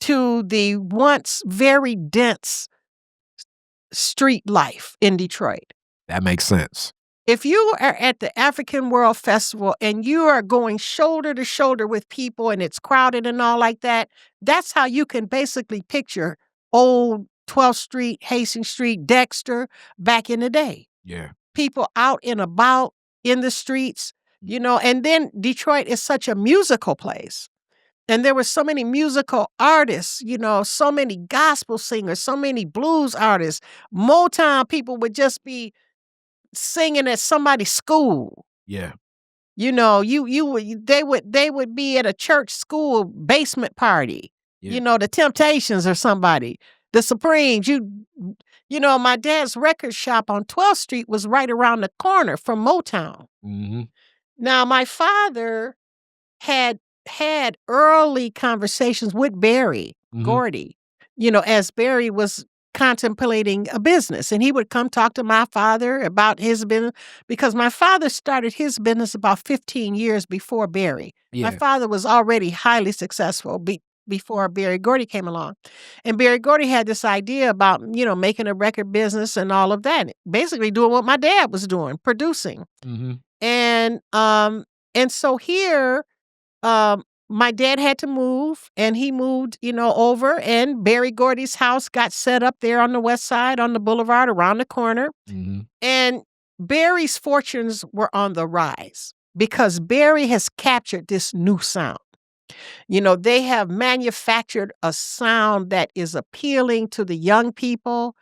to the once very dense street life in Detroit.
That makes sense.
If you are at the African World Festival and you are going shoulder to shoulder with people and it's crowded and all like that, that's how you can basically picture old 12th Street, Hastings Street, Dexter back in the day.
Yeah.
People out and about in the streets, and then Detroit is such a musical place. And there were so many musical artists, so many gospel singers, so many blues artists. Motown people would just be singing at somebody's school.
Yeah.
They would be at a church school basement party.
Yeah.
The Temptations or somebody. The Supremes. My dad's record shop on 12th Street was right around the corner from Motown.
Mm-hmm.
Now, my father had early conversations with Berry Gordy, as Berry was contemplating a business. And he would come talk to my father about his business because my father started his business about 15 years before Berry.
Yeah.
My father was already highly successful before Berry Gordy came along. And Berry Gordy had this idea about, making a record business and all of that. Basically doing what my dad was doing, producing.
Mm-hmm.
And so here, my dad had to move, and he moved, over, and Berry Gordy's house got set up there on the west side, on the boulevard, around the corner.
Mm-hmm.
And Berry's fortunes were on the rise because Berry has captured this new sound. They have manufactured a sound that is appealing to the young people,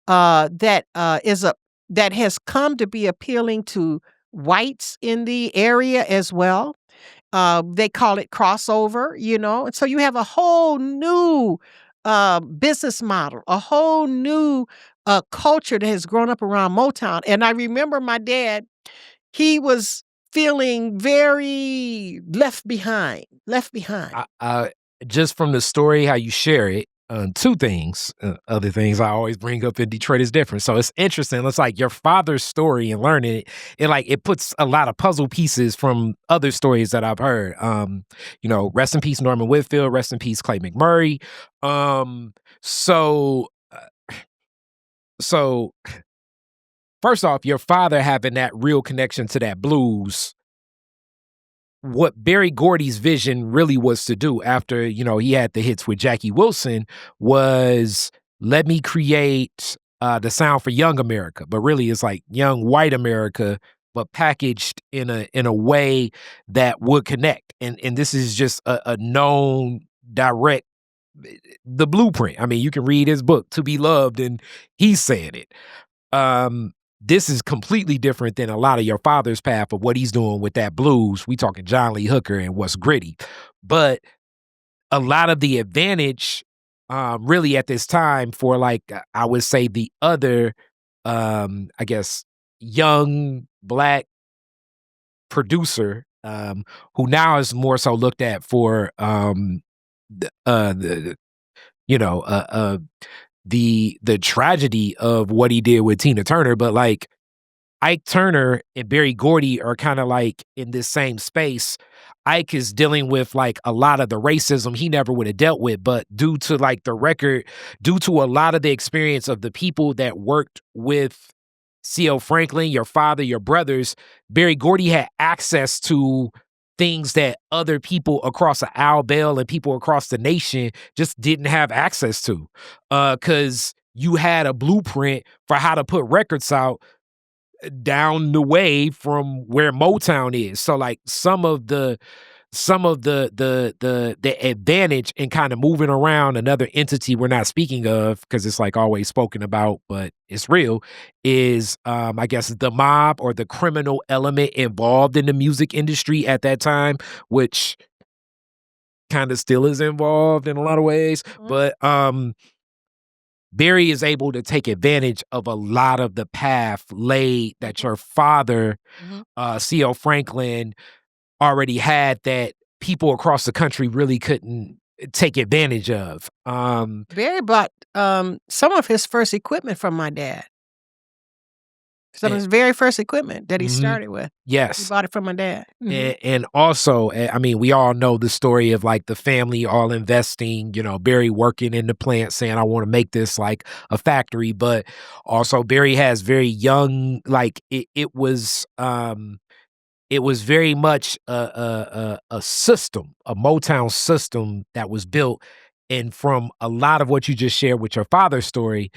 that has come to be appealing to whites in the area as well. They call it crossover, and so you have a whole new business model, a whole new culture that has grown up around Motown. And I remember my dad, he was feeling very left behind.
Just from the story, how you share it, two things, other things I always bring up in Detroit is different. So it's interesting. It's like your father's story and learning it, it puts a lot of puzzle pieces from other stories that I've heard. Rest in peace, Norman Whitfield, rest in peace, Clay McMurray. So first off, your father having that real connection to that blues. What Berry Gordy's vision really was to do after, he had the hits with Jackie Wilson was let me create the sound for young America, but really it's like young white America, but packaged in a way that would connect. And this is just a known direct, the blueprint. I mean, you can read his book, To Be Loved, and he's saying it. This is completely different than a lot of your father's path of what he's doing with that blues. We talking John Lee Hooker and what's gritty. But a lot of the advantage really at this time for I would say the other, young black producer, who now is more so looked at for the you know the tragedy of what he did with Tina Turner, but like Ike Turner and Berry Gordy are kind of like in this same space. Ike is dealing with like a lot of the racism he never would have dealt with, but due to like the record, due to a lot of the experience of the people that worked with C.L. Franklin, your father, your brothers, Berry Gordy had access to things that other people across the Owl Bell and people across the nation just didn't have access to. Cause you had a blueprint for how to put records out down the way from where Motown is. So like some of the advantage in kind of moving around another entity we're not speaking of because it's like always spoken about, but it's real, is I guess the mob or the criminal element involved in the music industry at that time, which kind of still is involved in a lot of ways. But Barry is able to take advantage of a lot of the path laid that your father, C.L. Franklin, already had that people across the country really couldn't take advantage of.
Barry bought some of his first equipment from my dad. Some of his very first equipment that he started with. He
Yes.
bought it from my dad.
And also, I mean, we all know the story of like the family all investing, you know, Barry working in the plant saying, I want to make this like a factory. But also Barry has very young, like it was very much a system, a Motown system that was built. And from a lot of what you just shared with your father's story,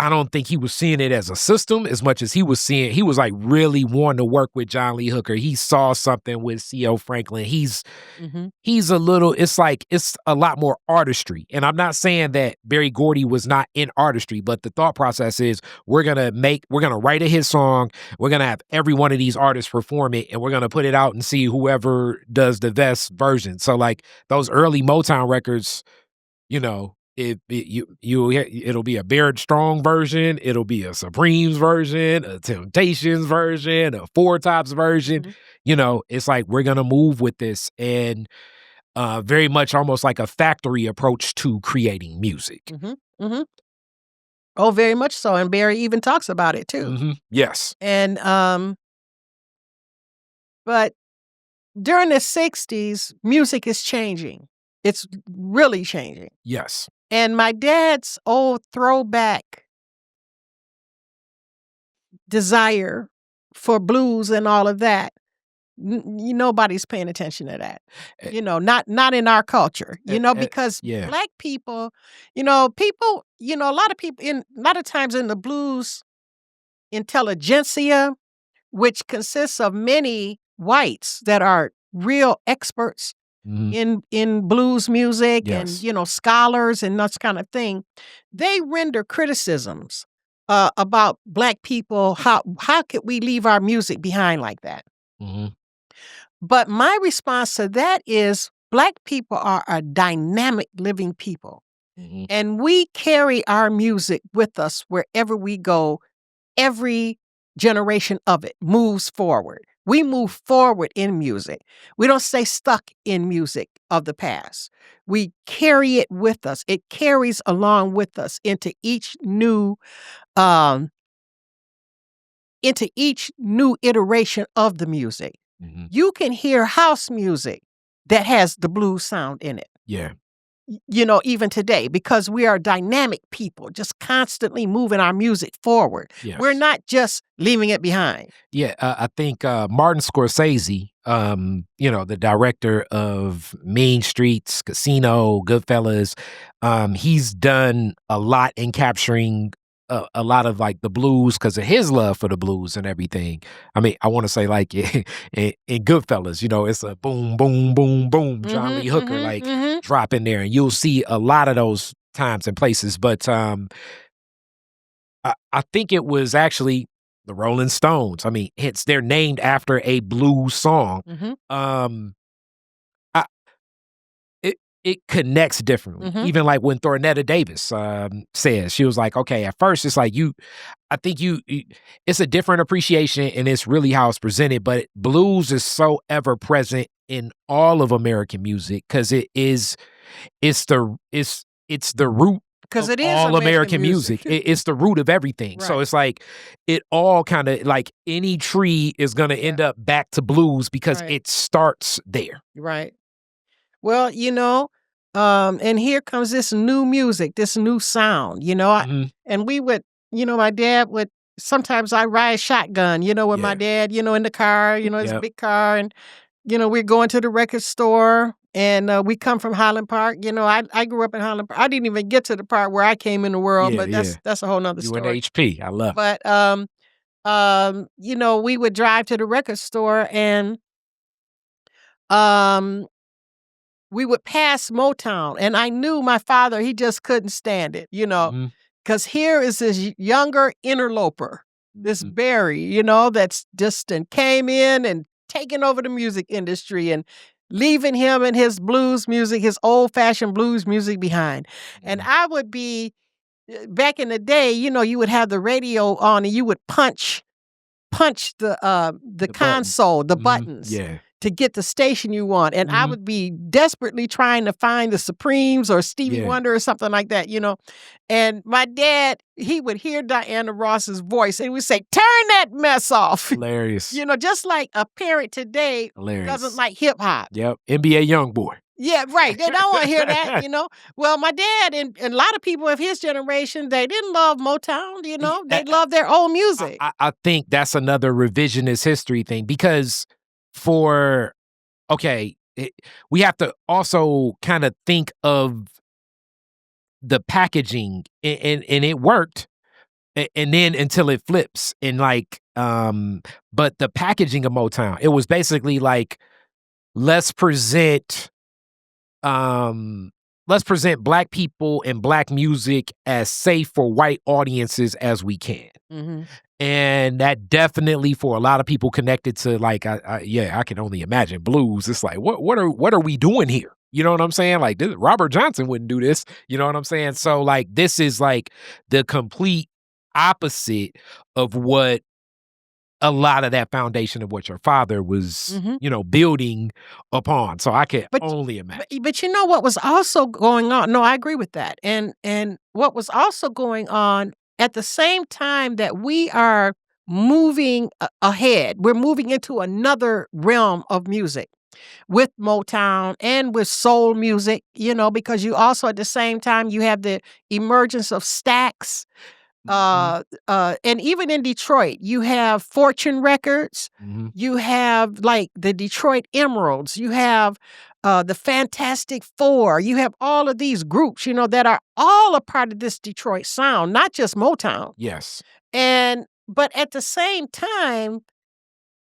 I don't think he was seeing it as a system as much as he was like really wanting to work with John Lee Hooker. He saw something with C.L. Franklin. He's a little, it's like, it's a lot more artistry. And I'm not saying that Berry Gordy was not in artistry, but the thought process is we're going to write a hit song. We're going to have every one of these artists perform it and we're going to put it out and see whoever does the best version. So like those early Motown records, you know, it'll be a Barrett Strong version, it'll be a Supremes version, a Temptations version, a Four Tops version. You know, it's like we're gonna move with this, and very much almost like a factory approach to creating music.
Oh, very much so, and Barry even talks about it too.
Yes.
And but during the 60s, music is changing. It's really changing.
Yes.
And my dad's old throwback desire for blues and all of that, nobody's paying attention to that. You know, not in our culture, you know, because Black people, a lot of people a lot of times in the blues intelligentsia, which consists of many whites that are real experts in blues music and, scholars and that kind of thing, they render criticisms about Black people. How could we leave our music behind like that? But my response to that is Black people are a dynamic living people. And we carry our music with us wherever we go. Every generation of it moves forward. We move forward in music. We don't stay stuck in music of the past. We carry it with us. It carries along with us into each new iteration of the music. You can hear house music that has the blues sound in it.
Yeah.
Even today, because we are dynamic people, just constantly moving our music forward.
Yes.
We're not just leaving it behind.
Yeah, I think Martin Scorsese, the director of Mean Streets, Casino, Goodfellas, he's done a lot in capturing a lot of like the blues because of his love for the blues and everything. I mean, I want to say like in Goodfellas, it's a boom, boom, boom, boom, John Lee Hooker drop in there, and you'll see a lot of those times and places. But I think it was actually the Rolling Stones. I mean, they're named after a blues song. it connects differently.
Mhm.
Even like when Thornetta Davis says, she was like, okay, at first it's like I think it's a different appreciation and it's really how it's presented, but blues is so ever present in all of American music because it's the root
'Cause
of
it is
all American
American
music.
music.
It's the root of everything. So
Right.
it's like it all kind of like any tree is gonna
Yeah.
end up back to blues because
Right.
it starts there.
Right. Well, and here comes this new music, this new sound,
Mhm.
and we would, my dad would sometimes I ride shotgun, with my
Yeah.
dad, in the car, his
Yep.
big car, and we're going to the record store, and we come from Highland Park. I grew up in Highland Park. I didn't even get to the part where I came in the world,
Yeah,
but
yeah.
that's a whole nother story.
UNHP. I love it.
But we would drive to the record store and um we would pass Motown, and I knew my father, he just couldn't stand it,
Mhm.
because here is this younger interloper, this
Mhm.
Barry, that's just and came in and taken over the music industry and leaving him and his blues music, his old-fashioned blues music behind. And
Mhm.
I would be back in the day, you would have the radio on and you would punch the
The button.
console, the
Mhm.
buttons
Yeah.
to get the station you want, and I
Mhm.
would be desperately trying to find the Supremes or Stevie
Yeah.
Wonder or something like that, and my dad, he would hear Diana Ross's voice, and he would say, "Turn that mess off."
Hilarious.
Just like a parent today doesn't
Hilarious.
like hip hop.
Yep. NBA YoungBoy.
Yeah, right, they don't wanna hear that. Well, my dad and a lot of people of his generation, they didn't love Motown, they loved their old music.
I think that's another revisionist history thing because for okay, we have to also kind of think of the packaging and it worked and then until it flips and like but the packaging of Motown, it was basically like let's present um let's present black people and black music as safe for white audiences as we can.
Mhm.
And that definitely for a lot of people connected to like I can only imagine blues. It's like what are we doing here? You know what I'm saying? Like Robert Johnson wouldn't do this. You know what I'm saying? So like this is like the complete opposite of what a lot of that foundation of what your father was,
Mhm.
building upon. So I can
But
only imagine.
but you know what was also going on? No, I agree with that. And what was also going on at the same time that we are moving ahead, we're moving into another realm of music with Motown and with soul music, because you also at the same time you have the emergence of Stax.
Mhm,
And even in Detroit, you have Fortune Records,
mhm.
you have like the Detroit Emeralds, you have the Fantastic Four, you have all of these groups, that are all a part of this Detroit sound, not just Motown.
Yes.
But at the same time,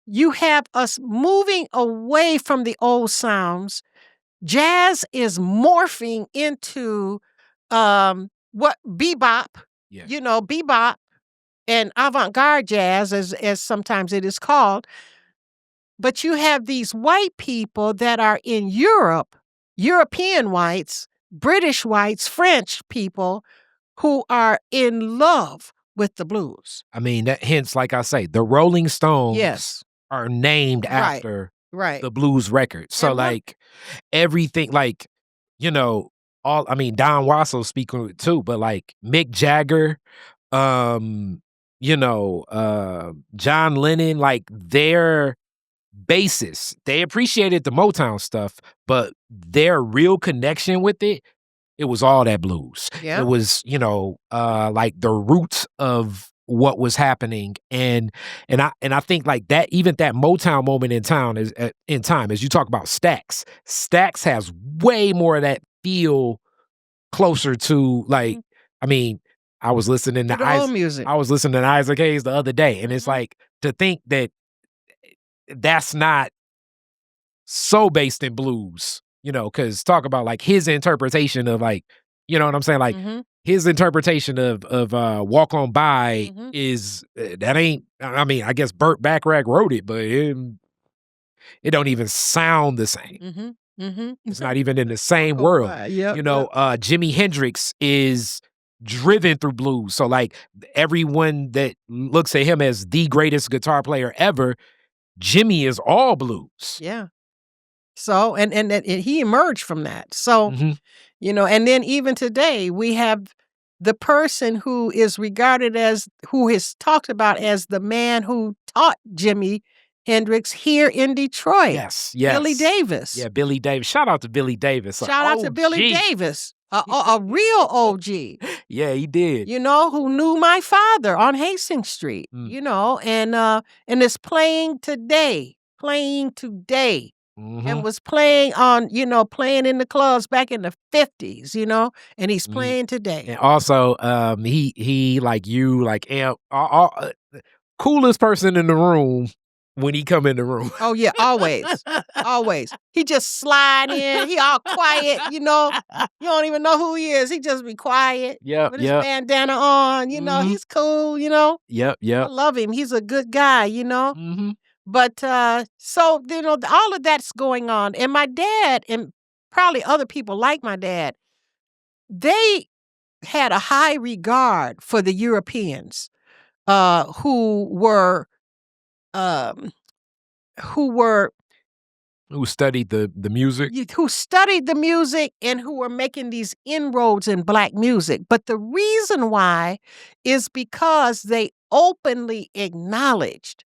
you have us moving away from the old sounds. Jazz is morphing into what bebop,
Yeah.
bebop and avant-garde jazz as sometimes it is called, but you have these white people that are in Europe, European whites, British whites, French people who are in love with the blues.
I mean, that hence, like I say, the Rolling Stones
Yes.
are named
Right.
after
Right.
the blues record. So,
And one
like, everything, like, you know, I mean, Don Wasso speaking on it too, but like Mick Jagger, um, John Lennon, like their basis, they appreciated the Motown stuff, but their real connection with it was all that blues. It
Yeah.
was, like the roots of what was happening. And I think like that, even that Motown moment in town is in time, as you talk about Stax. Stax has way more of that feel closer to like,
Mhm.
I mean, I was listening
To
to
the old music.
I was listening to Isaac Hayes the other day, and it's
Mhm.
like to think that that's not so based in blues, because talk about like his interpretation of like, you know what I'm saying? Like
Mhm.
his interpretation of Walk On By
Mhm.
is that ain't, I mean, I guess Burt Bacharach wrote it, but it don't even sound the same.
Mhm. Mhm.
It's not even in the same
Oh,
world.
my. Yep,
You know, Jimi Hendrix is driven through blues. So like everyone that looks at him as the greatest guitar player ever, Jimmy is all blues.
yeah. So, and he emerged from that. So,
Mhm.
and then even today, we have the person who is regarded as, who is talked about as the man who taught Jimi Hendrix here in Detroit,
Yes,
Billy
yes.
Davis.
Yeah, Billy Davis. Shout out to Billy Davis.
Shout out to Billy
OG.
Davis, a real OG.
Yeah, he did.
Who knew my father on Hastings Street,
Mm.
and is playing today, and
Mhm.
was playing playing in the clubs back in the 50s, and he's
Mhm.
playing today.
And also, he like you, like coolest person in the room when he come in the room.
Oh, yeah, always, always. He just slide in, he all quiet, you don't even know who he is, he just be quiet
Yep,
with his
yep.
bandana on,
Mhm.
he's cool,
Yep,
I
yep.
love him, he's a good guy,
Mhm.
But, so, all of that's going on, and my dad, and probably other people like my dad, they had a high regard for the Europeans, who were, um, who were
Who studied the music?
who studied the music and who were making these inroads in Black music. But the reason why is because they openly acknowledged,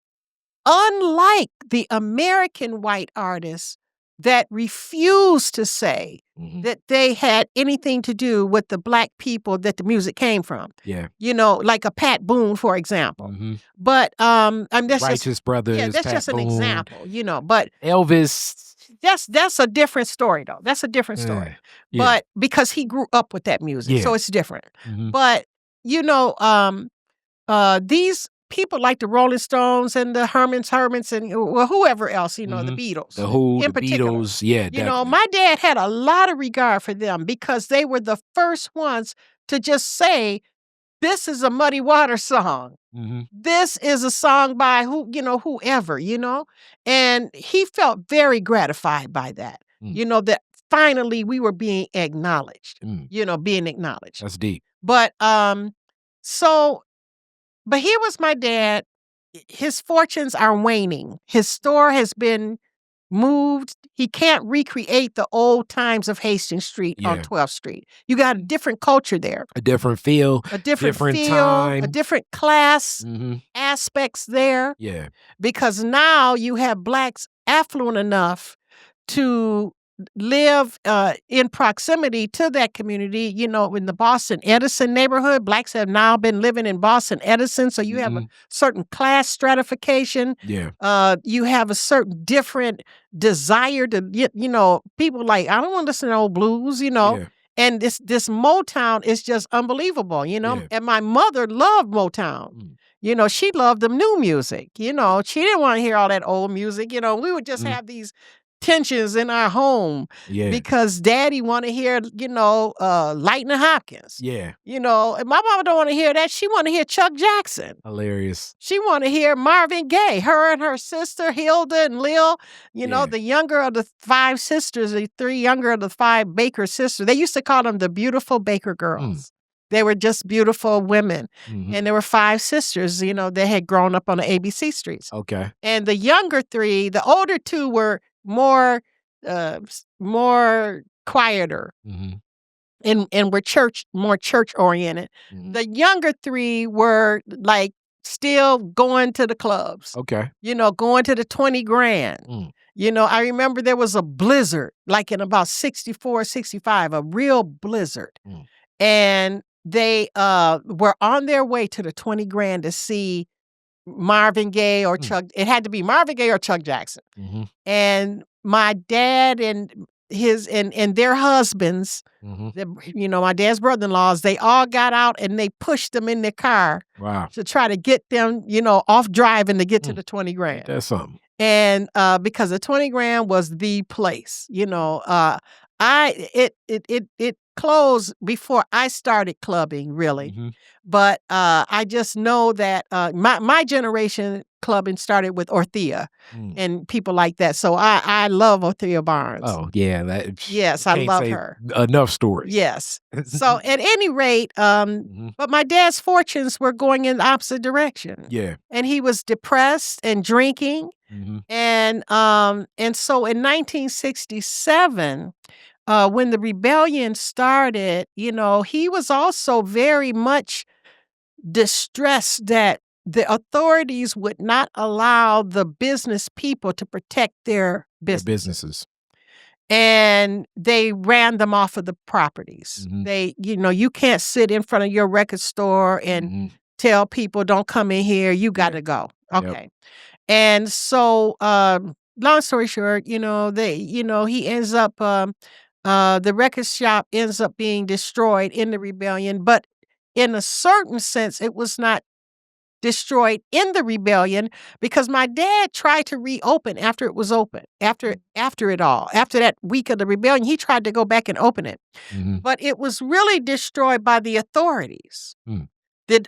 unlike the American white artists that refused to say
Mhm.
that they had anything to do with the Black people that the music came from.
Yeah.
Like a Pat Boone, for example.
Mhm.
But that's
Righteous
just
Brothers,
that's
Pat
just an
Boone,
example, But
Elvis.
that's a different story, though. That's a different story.
Yeah.
But because he grew up with that music, so
Yeah.
it's different.
Mhm.
But these people like the Rolling Stones and the Hermits, and whoever else, the
Mhm.
Beatles,
The Who,
in
the
particular.
Beatles. Yeah, definitely.
My dad had a lot of regard for them because they were the first ones to just say, this is a Muddy Water song.
Mhm.
This is a song by whoever, and he felt very gratified by that,
Mm.
that finally we were being acknowledged,
Mm.
being acknowledged.
That's deep.
But, but here was my dad. His fortunes are waning. His store has been moved. He can't recreate the old times of Hastings Street on
Yeah.
12th Street. You got a different culture there,
A different feel,
a different feel,
time.
a different class
Mhm.
aspects there,
Yeah.
because now you have Blacks affluent enough to live in proximity to that community. In the Boston Edison neighborhood, Blacks have now been living in Boston Edison, so you have a
Mhm.
certain class stratification.
Yeah.
You have a certain different desire to get, people like, I don't want to listen to old blues,
Yeah.
and this Motown is just unbelievable,
Yeah.
and my mother loved Motown.
Mm.
She loved the new music. She didn't want to hear all that old music. We would just
Mm.
have these tensions in our home
Yeah.
because Daddy want to hear, Lightning Hopkins.
Yeah.
And my mama don't want to hear that. She want to hear Chuck Jackson.
Hilarious.
She want to hear Marvin Gaye. Her and her sister Hilda and Lil,
Yeah.
the younger of the five sisters, the three younger of the five Baker sisters. They used to call them the beautiful Baker girls. They were just beautiful women.
Mhm.
And there were five sisters, they had grown up on the ABC streets.
Okay.
And the younger three, the older two were more quieter
Mhm.
and were more church oriented.
Mhm.
The younger three were like still going to the clubs.
Okay.
Going to the 20 grand.
Mm.
I remember there was a blizzard, like in about 64, 65, a real blizzard.
Mm.
And they were on their way to the 20 grand to see Marvin Gaye or Chuck. It had to be Marvin Gaye or Chuck Jackson.
Mhm.
And my dad and his and their husbands,
Mhm.
my dad's brother-in-laws, they all got out and they pushed them in their car
Wow.
to try to get them, off driving to get to the 20 grand.
That's something.
And because the 20 grand was the place, it closed before I started clubbing, really.
Mhm.
But I just know that my generation clubbing started with Orthea
Mm.
and people like that. So I love Orthea Barnes.
Oh, yeah, that
Yes, I
can't
love
say
her.
enough stories.
Yes. So at any rate,
Mhm.
but my dad's fortunes were going in the opposite direction.
Yeah.
And he was depressed and drinking.
Mhm.
And so in 1967, when the rebellion started, he was also very much distressed that the authorities would not allow the business people to protect their
Their
businesses.
businesses.
And they ran them off of the properties.
Mhm.
You can't sit in front of your record store and
Mhm.
tell people, don't come in here, you got
Yeah.
to go.
Yep.
Okay. And so, long story short, he ends up, the record shop ends up being destroyed in the rebellion. But in a certain sense, it was not destroyed in the rebellion because my dad tried to reopen after it was open, after that week of the rebellion, he tried to go back and open it.
Mhm.
But it was really destroyed by the authorities.
Mm.
The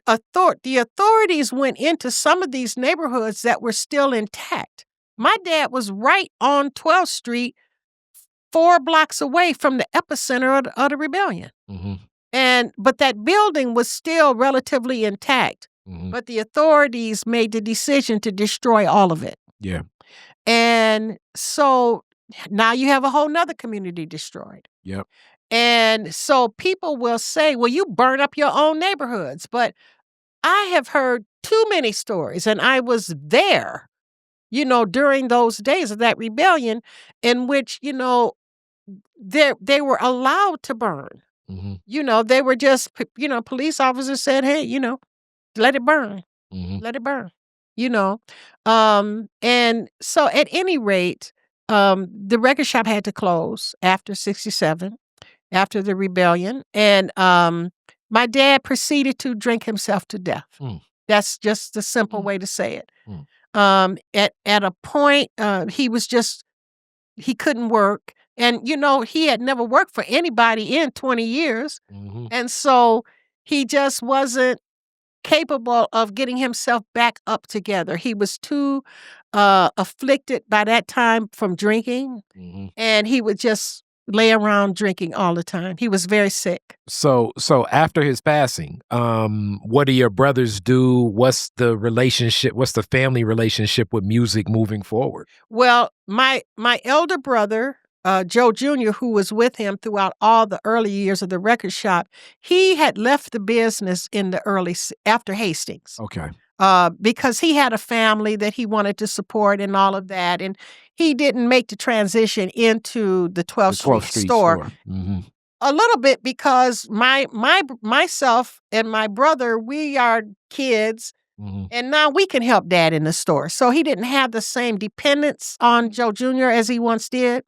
authorities went into some of these neighborhoods that were still intact. My dad was right on 12th Street, 4 blocks away from the epicenter of the rebellion.
Mhm.
But that building was still relatively intact.
Mhm.
But the authorities made the decision to destroy all of it.
Yeah.
And so now you have a whole nother community destroyed.
Yep.
And so people will say, well, you burn up your own neighborhoods. But I have heard too many stories, and I was there, during those days of that rebellion in which, they were allowed to burn.
Mhm.
They were just, police officers said, hey, let it burn.
Mhm.
Let it burn, you know? And so at any rate, the record shop had to close after 67, after the rebellion. And my dad proceeded to drink himself to death.
Mm.
That's just the simple
Mm.
way to say it.
Mm.
At a point, he couldn't work. And, he had never worked for anybody in 20 years.
Mhm.
And so he just wasn't capable of getting himself back up together. He was too afflicted by that time from drinking,
Mhm.
and he would just lay around drinking all the time. He was very sick.
So after his passing, what do your brothers do? What's the relationship? What's the family relationship with music moving forward?
Well, my elder brother, Joe Jr., who was with him throughout all the early years of the record shop, he had left the business in the after Hastings.
Okay.
Because he had a family that he wanted to support and all of that. And he didn't make the transition into the 12th Street store.
Mhm.
A little bit because myself and my brother, we are kids,
Mhm.
and now we can help dad in the store. So he didn't have the same dependence on Joe Jr. as he once did.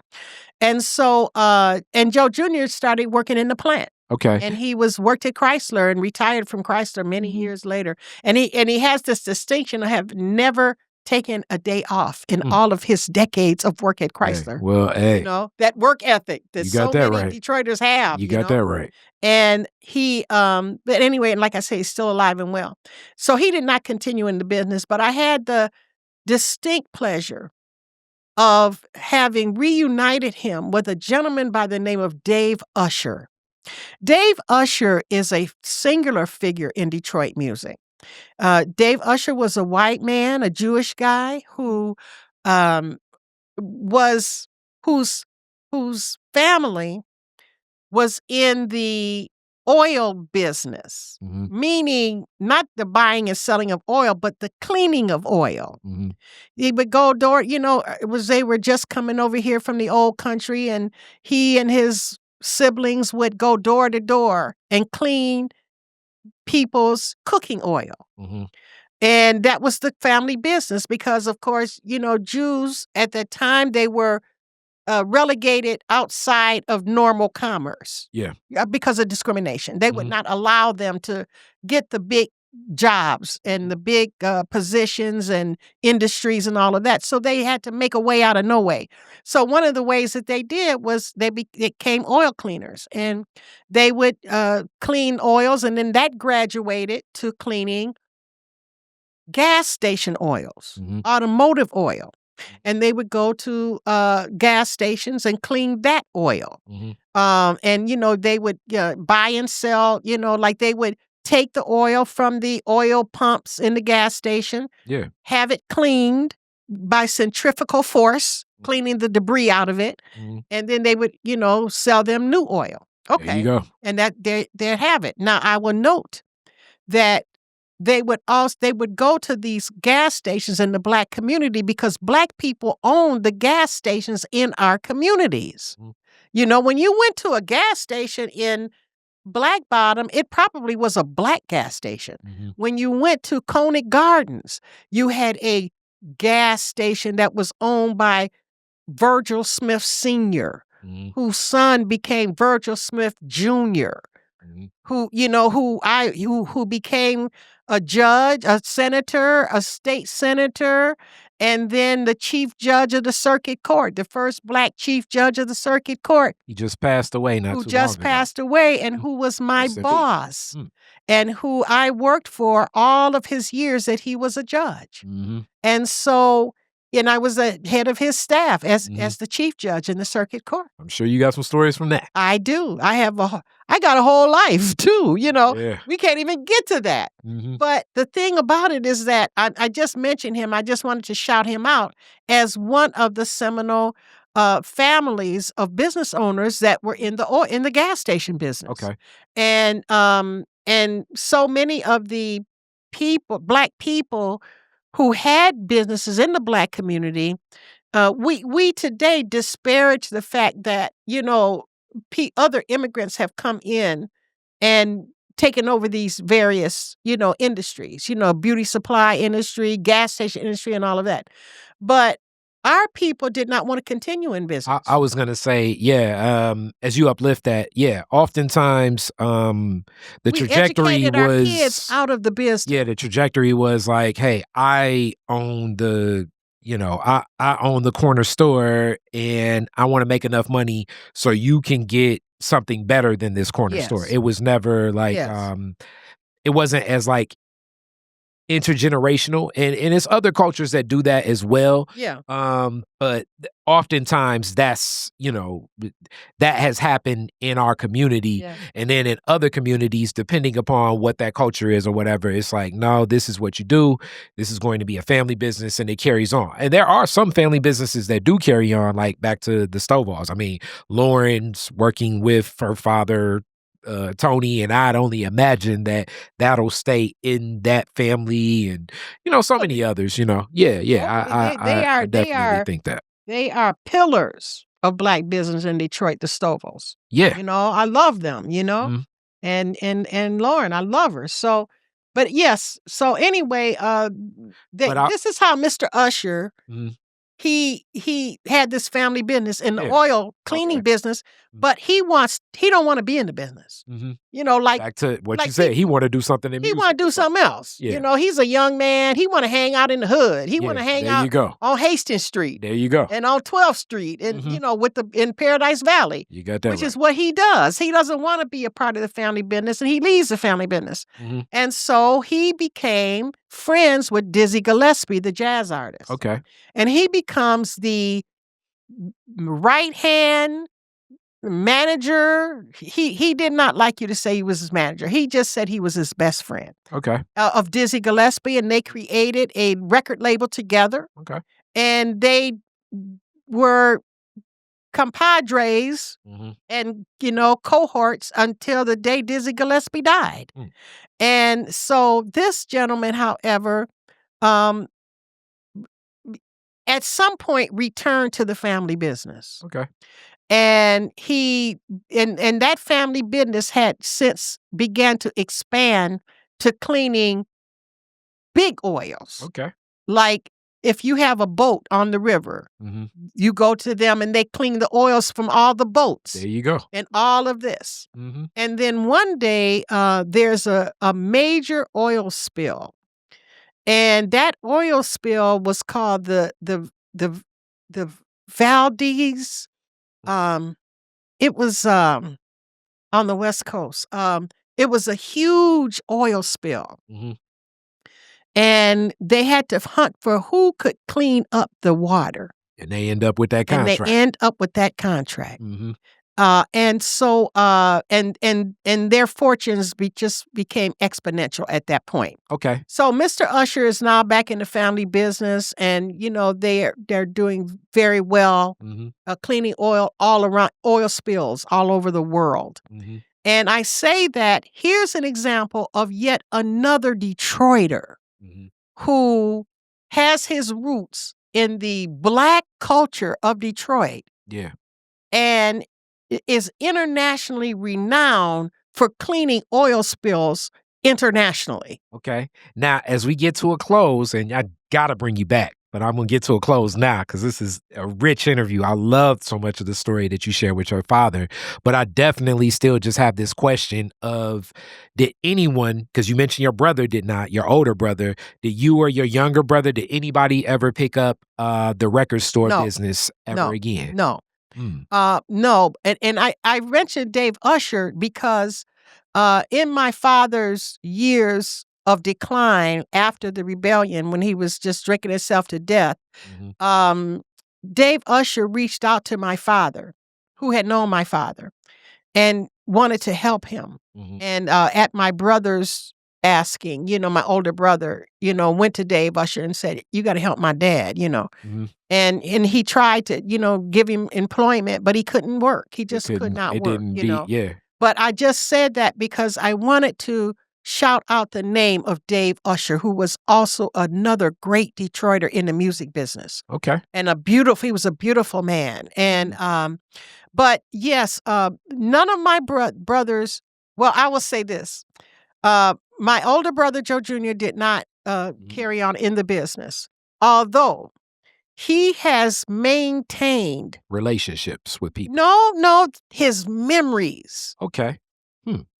And so, and Joe Jr. started working in the plant.
Okay.
And he worked at Chrysler and retired from Chrysler many years later. And he has this distinction of have never taken a day off in all of his decades of work at Chrysler.
Hey, well, hey,
that work ethic that
you got
so
that
many
right.
Detroiters have.
You got that right.
And he, but anyway, and like I say, he's still alive and well. So he did not continue in the business, but I had the distinct pleasure of having reunited him with a gentleman by the name of Dave Usher. Dave Usher is a singular figure in Detroit music. Dave Usher was a white man, a Jewish guy who was whose family was in the oil business, meaning not the buying and selling of oil, but the cleaning of oil. He would go door, they were just coming over here from the old country, and he and his siblings would go door to door and clean people's cooking oil. And that was the family business because, of course, Jews at that time, they were relegated outside of normal commerce.
Yeah.
Because of discrimination. They would not allow them to get the big jobs and the big positions and industries and all of that. So they had to make a way out of no way. So one of the ways that they did was they became oil cleaners, and they would clean oils, and then that graduated to cleaning gas station oils, automotive oil. And they would go to gas stations and clean that oil. And, they would buy and sell, like they would take the oil from the oil pumps in the gas station, have it cleaned by centrifugal force, cleaning the debris out of it. And then they would, sell them new oil. Okay.
There you go.
And that there have it. Now, I will note that they would go to these gas stations in the Black community because Black people owned the gas stations in our communities. When you went to a gas station in Black Bottom, it probably was a Black gas station. When you went to Coney Gardens, you had a gas station that was owned by Virgil Smith Sr., whose son became Virgil Smith Jr., who became a judge, a senator, a state senator, and then the chief judge of the circuit court, the first Black chief judge of the circuit court.
He just passed away not too long ago.
Who just passed away, and who was my boss, and who I worked for all of his years that he was a judge. And so, and I was the head of his staff as the chief judge in the circuit court.
I'm sure you got some stories from that.
I do. I got a whole life too, We can't even get to that. But the thing about it is that I just mentioned him. I just wanted to shout him out as one of the seminal families of business owners that were in the gas station business.
Okay.
And so many of the Black people who had businesses in the Black community, we today disparage the fact that, other immigrants have come in and taken over these various, industries, beauty supply industry, gas station industry, and all of that. But our people did not want to continue in business.
I was going to say, as you uplift that, oftentimes the trajectory
educated
was
our kids out of the business.
Yeah, the trajectory was like, hey, I own the I own the corner store and I want to make enough money so you can get something better than this corner store. It was never like it wasn't as like intergenerational, and it's other cultures that do that as well. But oftentimes that's that has happened in our community, and then in other communities, depending upon what that culture is or whatever, it's like, no, this is what you do. This is going to be a family business, and it carries on. And there are some family businesses that do carry on, like back to the Stovall's. I mean, Lauren's working with her father, Tony, and I'd only imagine that that'll stay in that family, and so many others. I definitely think that
they are pillars of Black business in Detroit. The Stovall's, I love them. And Lauren, I love her. So, but yes. So anyway, this is how Mr. Usher. He had this family business in the oil cleaning business, but he don't want to be in the business. Like
back to what you said, he want to do something in music.
He want to do something else. He's a young man. He want to hang out in the hood. He want to hang out on Hastings Street.
There you go.
And on 12th Street, and in Paradise Valley.
You got that,
which is what he does. He doesn't want to be a part of the family business, and he leaves the family business. And so he became friends with Dizzy Gillespie, the jazz artist.
Okay.
And he becomes the right-hand manager. He did not like you to say he was his manager. He just said he was his best friend.
Okay.
Of Dizzy Gillespie, and they created a record label together.
Okay.
And they were compadres and, cohorts until the day Dizzy Gillespie died. And so this gentleman, however, at some point returned to the family business.
Okay.
And he and that family business had since began to expand to cleaning big oils.
Okay.
Like if you have a boat on the river, you go to them and they clean the oils from all the boats.
There you go.
And all of this. And then one day, there's a major oil spill. And that oil spill was called the Valdez. It was on the West Coast. It was a huge oil spill. And they had to hunt for who could clean up the water.
And they end up with that contract.
And so and their fortunes just became exponential at that point.
Okay.
So Mr. Usher is now back in the family business, and they're doing very well, cleaning oil all around, oil spills all over the world. And I say that here's an example of yet another Detroiter who has his roots in the Black culture of Detroit.
Yeah.
And is internationally renowned for cleaning oil spills internationally.
Okay. Now, as we get to a close, and I got to bring you back, but I'm going to get to a close now because this is a rich interview. I loved so much of the story that you shared with your father, but I definitely still just have this question of, did anyone, because you mentioned your brother did not, your older brother, did you or your younger brother, did anybody ever pick up the record store business ever again?
No. No. And I mentioned Dave Usher because in my father's years of decline after the rebellion, when he was just drinking himself to death, Dave Usher reached out to my father, who had known my father, and wanted to help him. And at my brother's asking, my older brother, went to Dave Usher and said, "You got to help my dad," And he tried to, give him employment, but he couldn't work. He just could not work,
Yeah.
But I just said that because I wanted to shout out the name of Dave Usher, who was also another great Detroiter in the music business.
Okay.
And he was a beautiful man. And, but yes, none of my brothers, well, I will say this. My older brother, Joe Jr., did not carry on in the business, although he has maintained
relationships with people.
No, his memories.
Okay.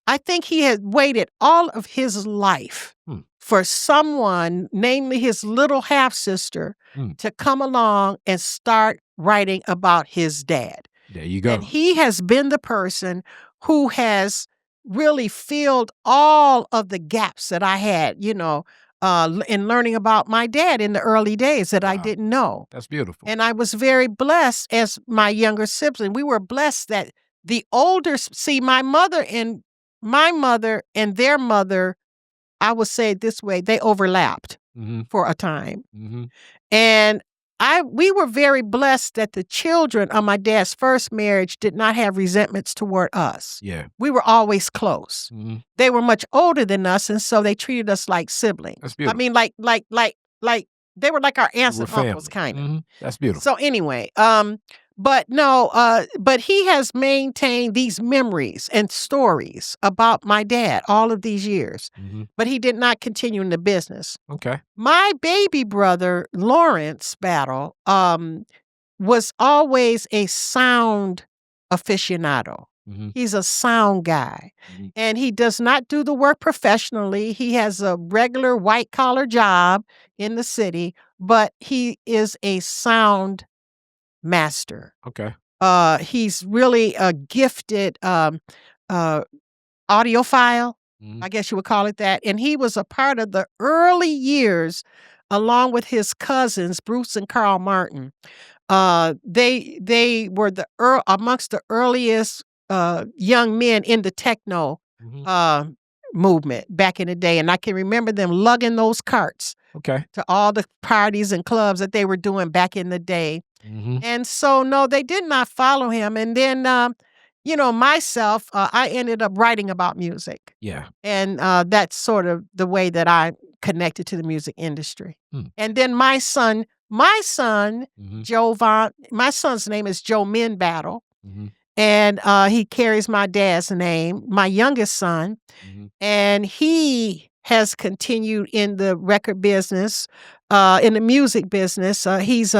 I think he had waited all of his life for someone, namely his little half-sister, to come along and start writing about his dad.
There you go.
And he has been the person who has really filled all of the gaps that I had, in learning about my dad in the early days that I didn't know.
That's beautiful.
And I was very blessed as my younger sibling. We were blessed that the older, my mother and their mother, I would say it this way, they overlapped for a time. And we were very blessed that the children of my dad's first marriage did not have resentments toward us.
Yeah.
We were always close. They were much older than us, and so they treated us like siblings.
That's beautiful.
I mean, like they were like our aunts and uncles, kind of.
That's beautiful.
So anyway, but he has maintained these memories and stories about my dad all of these years, but he did not continue in the business.
Okay.
My baby brother, Lawrence Battle, was always a sound aficionado. He's a sound guy, and he does not do the work professionally. He has a regular white-collar job in the city, but he is a sound master.
Okay.
He's really a gifted audiophile, I guess you would call it that. And he was a part of the early years, along with his cousins, Bruce and Carl Martin. They were amongst the earliest young men in the techno movement back in the day. And I can remember them lugging those carts to all the parties and clubs that they were doing back in the day. And so, no, they did not follow him. And then, myself, I ended up writing about music.
Yeah.
And that's sort of the way that I connected to the music industry. And then my son, Joe Vaughn, my son's name is Joe Min Battle. And he carries my dad's name, my youngest son. And he has continued in the record business, in the music business. He's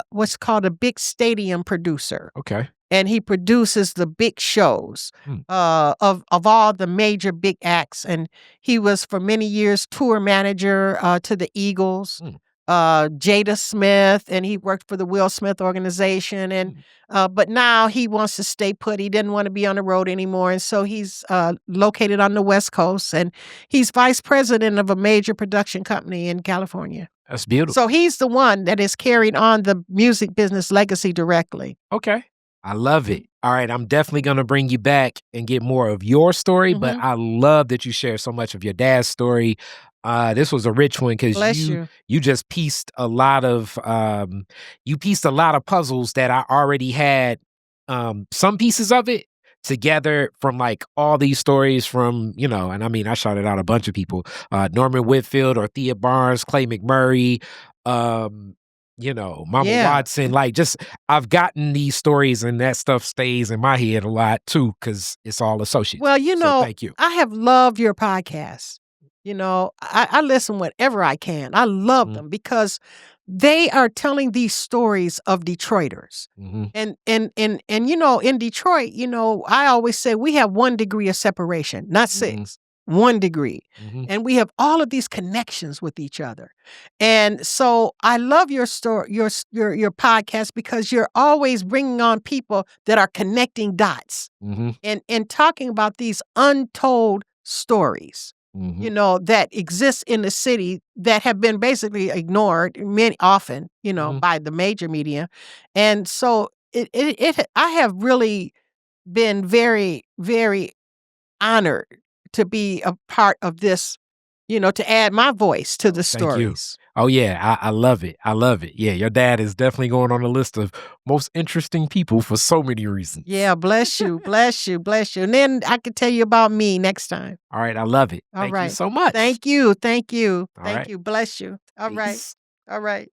what's called a big stadium producer.
Okay.
And he produces the big shows of all the major big acts. And he was for many years tour manager to the Eagles, Jada Smith, and he worked for the Will Smith organization. And but now he wants to stay put. He didn't want to be on the road anymore, and so he's located on the West Coast, and he's vice president of a major production company in California.
That's beautiful.
So he's the one that has carried on the music business legacy directly.
Okay. I love it. All right, I'm definitely going to bring you back and get more of your story, but I love that you share so much of your dad's story. This was a rich one because you just pieced a lot of puzzles that I already had some pieces of it together from like all these stories from, and I mean, I shouted out a bunch of people, Norman Whitfield, Orthea Barnes, Clay McMurray, Mama Watson, like just I've gotten these stories and that stuff stays in my head a lot too, because it's all associated.
Well,
so thank you.
I have loved your podcast. I listen whenever I can. I love them because they are telling these stories of Detroiters. And in Detroit, I always say we have 1 degree of separation, not 6. 1 degree. And we have all of these connections with each other. And so I love your story, your podcast, because you're always bringing on people that are connecting dots and talking about these untold stories, that exist in the city that have been basically ignored often, by the major media. And so I have really been very, very honored to be a part of this, to add my voice to the stories.
Oh, yeah. I love it. I love it. Yeah, your dad is definitely going on the list of most interesting people for so many reasons.
Yeah, bless you, bless you, bless you. And then I can tell you about me next time.
All right, I love it. Thank you so much.
Thank you, thank you,
All
thank
right.
you. Bless you. All right,
Peace.
all right.